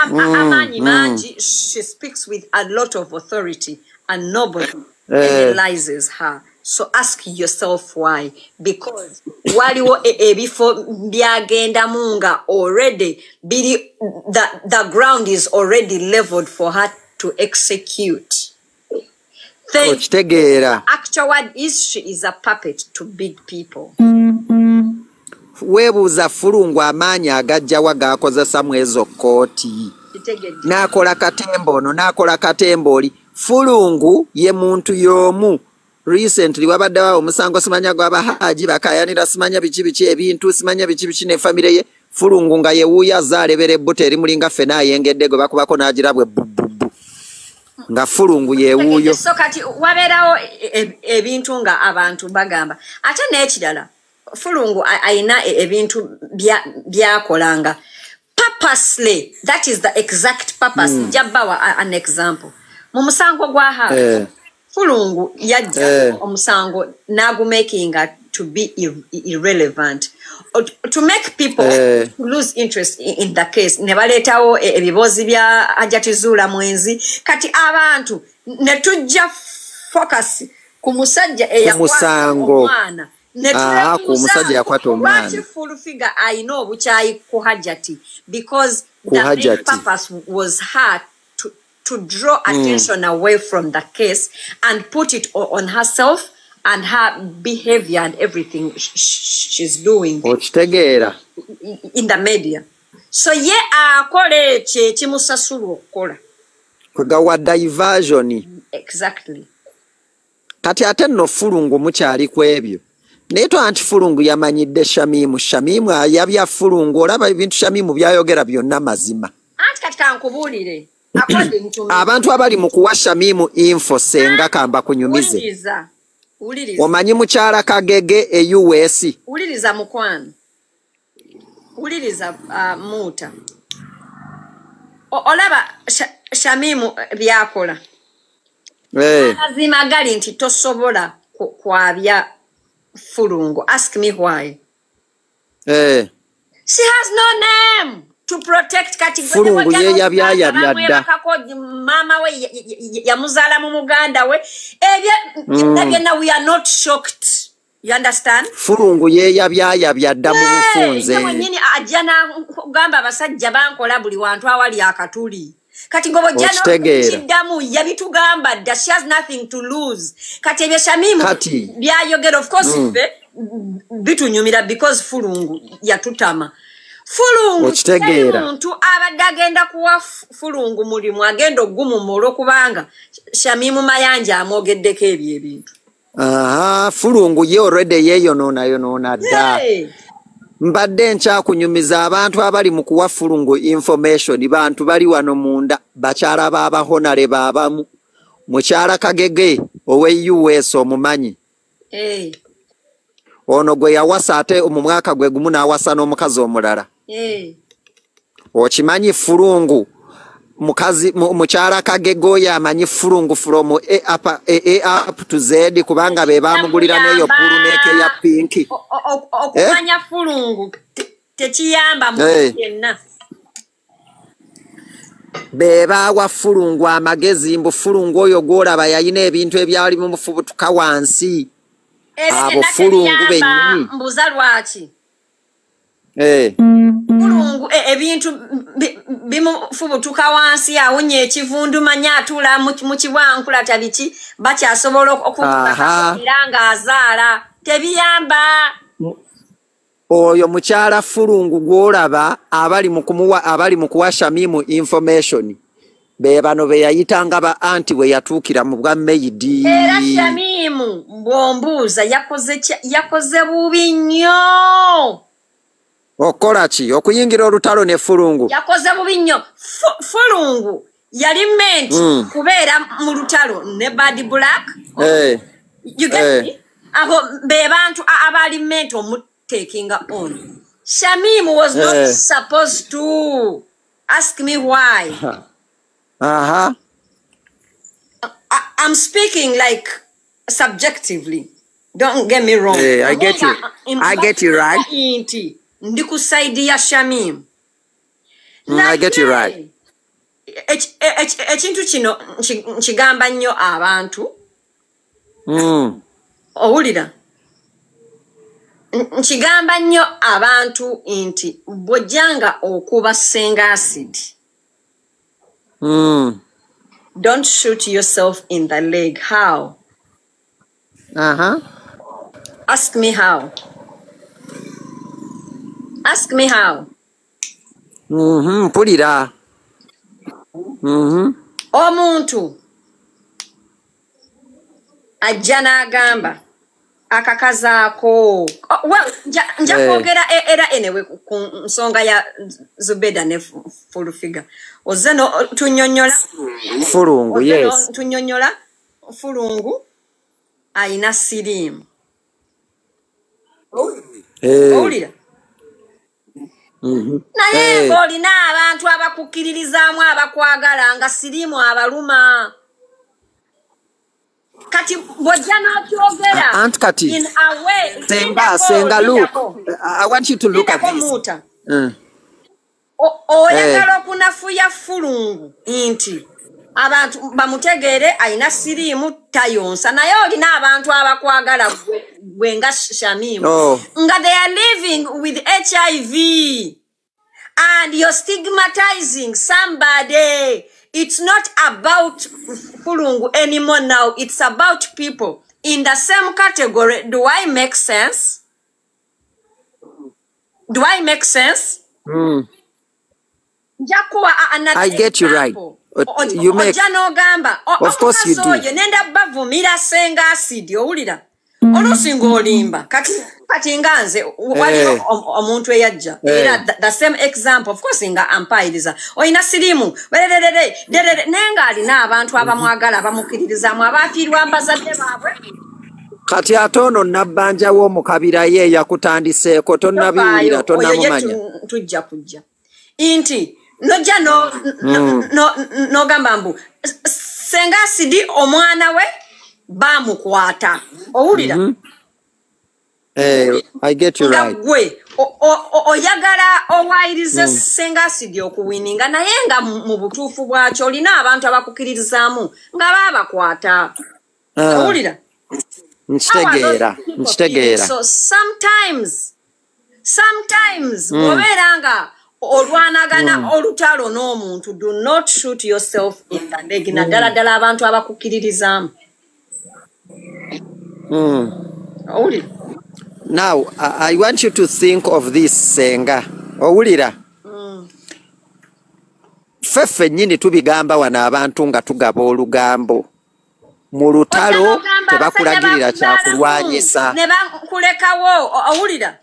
amanyi mangi. She speaks with a lot of authority and nobody analyzes her. So ask yourself why. Because waliwo ebifo byagenda munga already the ground is already leveled for her to execute. Actual word is she is a puppet to big people. Weebuuza Fulungu amaanyi agajjawa gaakozesa mu ezo kkooti. N'akola katembo ono n'akola katembo oli. Fulungu ye muntu y'omu. Recently wabaddewo omusango simanya gw'aba Haji bakayanira simanya biki ebintu simanya biki ne family ye. Fulungu nga ye wuuya zaalebera ebbuto erimulinga ffena ayengedde gwe bakubako n'agirabwe bubbubu. Nga Fulungu ye wuuyo. So kati wabeerawo ebintu nga abantu bagamba. Ate n'ekirala Fulungu aina ebintu byakolanga purposely. That is the exact purpose. Jabawa an example. Mu musango gwa Haji Fulungu yajja omusango nagumakinga to be irrelevant, to make people lose interest in the case. Ne baleetawo ebibozi bya Hajjatizula Mwenzi. Kati abantu ne tujja focus ku musajja eyakwata omwana. Ku musajja yakwata omwana. Lwaki full figure ayina obukyayi ku Hajjati? Because the main purpose was her to draw attention away from the case and put it on herself and her behavior and everything she's doing in the media. So ye akole kimusasula okukola. Kwegawa diversion. Exactly. Kati ate nno Fulungu mukyali ku ebyo. Naye anti Fulungu yamanyidde Shamimu yabya Fulungu olaba ebintu Shamimu byayogera byonna mazima. Anti kati kankubuulire. Abantu abali mu kuwa Shamimu info senga kamba kunyumize. Omanyi mukyala Kagege e US. Uliriza mukwano. Uliriza Muta. Olaba Shamimu byakola. Azima gali nti tosobola kwabya Fulungu. Ask me why. She has no name to protect Fulungu ye yabyadda. Mama we yamuzaala mu Muganda we. Ebyo we are not shocked. You understand? Fulungu ye yabyadda mu bufunze. Nyini ajana kugamba abasajja bankola buli wantu awali akatuli. Kati ngobo jana kidamu yabitugamba that she has nothing to lose. Kati ebyo Shamimu byayogera of course bitunyumira because Fulungu yatutama. Fulungu muntu abadde agenda kuwa Fulungu mulimu agenda ogumumula okubanga Shamimu Mayanja amwogeddeko ebyo ebintu. Fulungu ye already yeyonoona dda. Mbadde nkyakunyumiza abantu abali mu kuwa Fulungu information bantu bali wano munda bakyala b'abahonale baabamu. Mukyala Kagege owe US omumanyi. Ono gwe yawasa ate mu mwaka gwe gumu n'awasa n'omukazi omulala. Okimanyi Fulungu mukyala Kagege oyo amanyi Fulungu from A up to Z kubanga be baamugulira n'eyo pulumeke ya pinki. Okumanya Fulungu tekiyamba mu yenna. beba wa Fulungu amagezi mbu Fulungu oyo gwolaba yayina ebintu ebyali mu mufubutuka wansi abo Fulungu bennyini mbuza lwaki Fulungu ebintu bimufubutuka wansi awonye ekivundu manya atula mu kibwankula tabiki bakyasobola okukuba nga azaala tebiyamba oyo mukyala Fulungu gwolaba abali mu kuwa Shamimu information be bano be yayitanga ba anti we yatuukira mu bwa Meidi era Shamimu bombuuza yakoze bubi nnyo okola ki okuyingira olutalo ne Fulungu yakoze bubi nnyo Fulungu yali meant kubeera mu lutalo ne Bad Black you get me abo be bantu abali meant taking on. Shamimu was not supposed to. Ask me why. I'm speaking like subjectively. Don't get me wrong. I get you. I get you right. Ndikusaidia Shamimu. I get you right. Ekintu kino nkigamba nnyo abantu. Owulira? Nkigamba nnyo abantu nti bw'ojjanga okuba senga acid. Don't shoot yourself in the leg. How? Ask me how. Ask me how. Mpulira. Omuntu ajja n'agamba akakazaako nja kwogera era enewe ku nsonga ya Zubeda ne Full Figure ozze tunyonnyola Fulungu yes tunyonnyola Fulungu ayina siriimu owulira naye ng'olina abantu abakukkiririzaamu abakwagala nga siriimu abaluma kati bw'ojja n'okyogera Aunt Kati in a way senga look I want you to look at this oyagala okunafuya Fulungu nti abantu bamutegeere ayina siriimu tayonsa naye olina abantu abakwagala gwe nga Shamimu nga they are living with HIV and you're stigmatizing somebody. It's not about Fulungu anymore now. It's about people in the same category. Do I make sense? Do I make sense? I get you right. You make. Of course you do. Nenda bavumira senga acid owulira. Olusinga olimba kati nganze wali omuntu eyajja era the same example of course nga ampayiriza oyina siriimu nenga alina abantu abamwagala abamukkiririzaamu abafiirwa mbazadde baabwe kati ate ono nabbanja w'omukabira ye yakutandiseeko tonnabiwulira tonnamumanya tujja kujja nti nojja n'ogamba mbu senga asidi omwana we bamukwata owulira I get you right gwe oyagala owayirize senga asidi okuwininga naye nga mu butuufu bwakyo olina abantu abakukkiririzaamu nga baabakwata owulira nkitegeera so sometimes obeera nga olwanagana olutalo n'omuntu do not shoot yourself in the leg naddala ddala abantu abakukkiririzaamu Now, I want you to think of this senga. Owulira? Ffeffe nnyini tubigamba wano abantu nga tugaba olugambo. Mu lutalo tebakulagirira kyakulwanyisa. Ne bakulekawo owulira?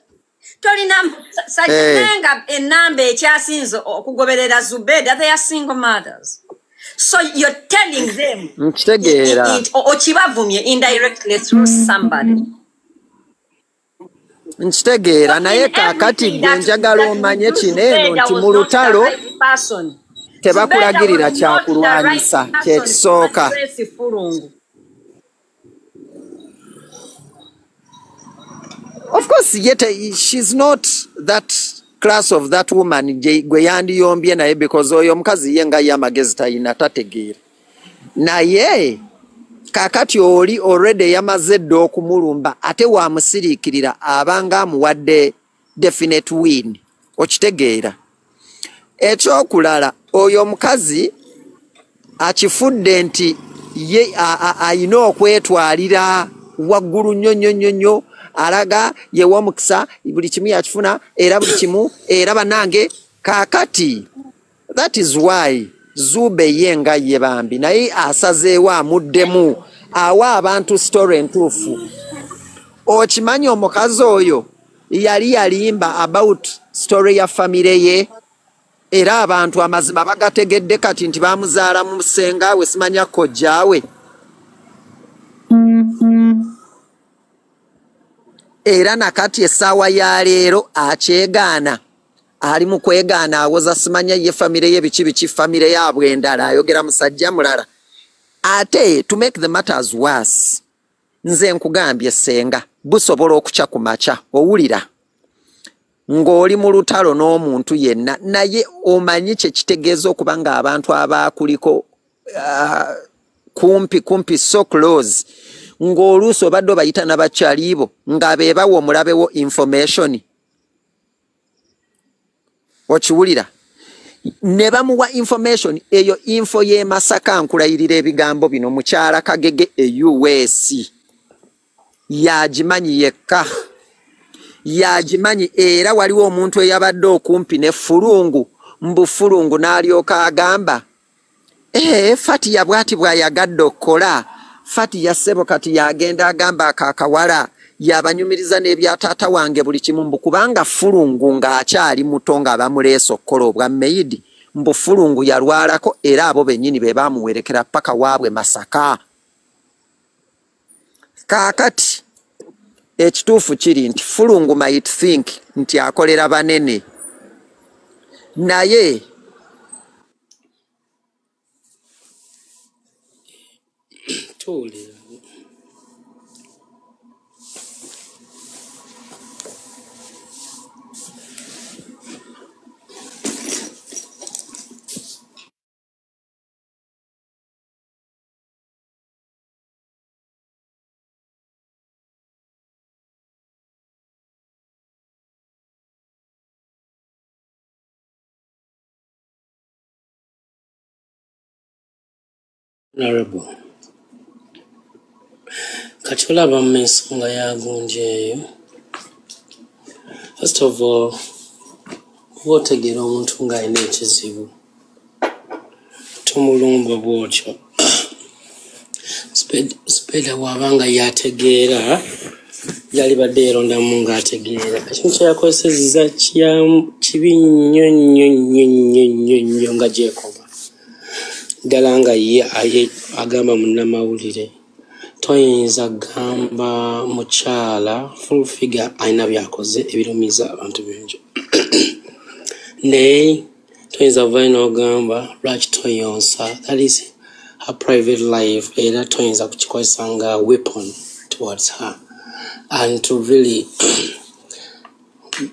Tolina sajjenga ennamba ekyasinze okugoberera Zubeda, they are single mothers. So you're telling them okibavumye indirectly through somebody. Nkitegeera naye kaakati gwe njagala omanye kino eno nti mu lutalo tebakulagirira kyakulwanyisa kyekisooka. Of course, yet she's not that class of that woman gwe yandiyombye naye because oyo omukazi ye nga yamagezi talina tategeera naye kakati oli already yamaze dda okumulumba ate wamusiriikirira abanga amuwadde definite win okitegeera ekyokulala oyo omukazi akifudde nti ye ayina okwetwalira waggulu nnyo alaga ye w'omukisa buli kimu yakifuna era buli kimu era banange kakati that is why Zube yenga ye bambi naye asazeewo amuddemu awa abantu story entuufu okimanyi omukazi oyo yali yalimba about story ya family ye era abantu amazima bagategedde kati nti bamuzaala mu senga we simanya kojjaawe era nakati essaawa ya leero akyegaana ali mu kwegaana awoza simanya ye family ye biki family yaabwe endala ayogera musajja mulala ate to make the matters worse nze nkugambye senga busobola okuca ku maca owulira ng'oli mu lutalo n'omuntu yenna naye omanyi kye kitegeeza okuba ng'abantu abaakuliko kumpi so close ng'oluusi obadde obayita n'abakyaliibo nga beebawa omulabewo information okiwulira ne bamuwa information eyo info ye Masaka nkulayirira ebigambo bino mukyala Kagege e US yagimanyi yekka yagimanyi era waliwo omuntu eyabadde okumpi ne Fulungu mbufulungu n'alyoka agamba Fati ya bwati bwayagadde okukola Fati ya ssebo kati yagenda agamba akakawala yabanyumiriza n'ebya taata wange buli kimu mbu kubanga Fulungu ng'akyali muto nga bamuleese okukola obwa meidi mbu Fulungu yalwalako era abo bennyini be bamuwerekera paka waabwe Masaka kaakati ekituufu kiri nti Fulungu might think nti akolera banene naye tuwulira Honorable kati olaba mu ensonga yagunja eyo first of all oba otegeera omuntu ng'alina ekizibu tomulumba bwotyo Speda wabanga yategeera yalibadde yerondamu ng'ategeera ekintu kyeyakozesezza kibi nnyo nga gyekoba ddala nga ye agamba munnamawulire toyinza gamba mukyala full figure alina byakoze ebirumiza abantu bingi naye toyinza vayo n'ogamba lwaki toyonsa that is her private life era toyinza kukikozesa nga weapon towards her and to really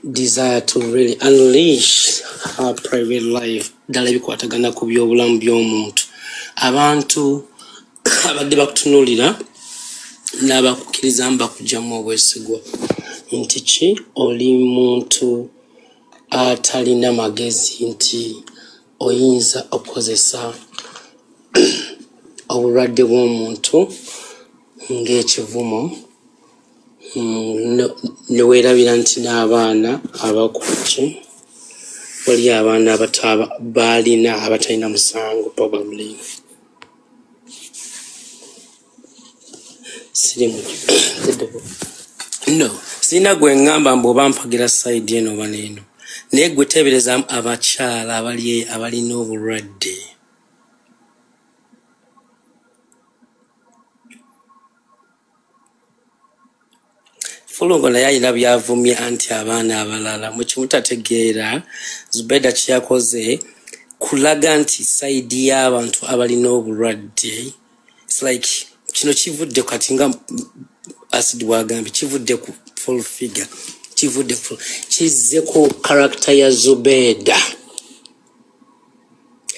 desire to really unleash her private life ddala ebikwatagana ku by'obulamu by'omuntu abantu abadde bakutunuulira n'abakukkiriza mbakugyamu obwesigwa nti ki oli muntu atalina magezi nti oyinza okukozesa obulwadde bw'omuntu ng'ekivumo ne weerabira nti n'abaana abakuki wali abaana abato baalina abatalina musango probably no sina gwe ngamba mboba mpagira side eno oba n'eno naye gwe teebereza abakyala abalina obulwadde Fulungu naye alina byavumya anti abaana abalala mukimutategeera Zubeda kyeyakoze kulaga nti saidi y'abantu abalina obulwadde it's like kino kivudde kati nga acid wagambye kivudde ku full figure kivudde kizze ku character ya Zubeda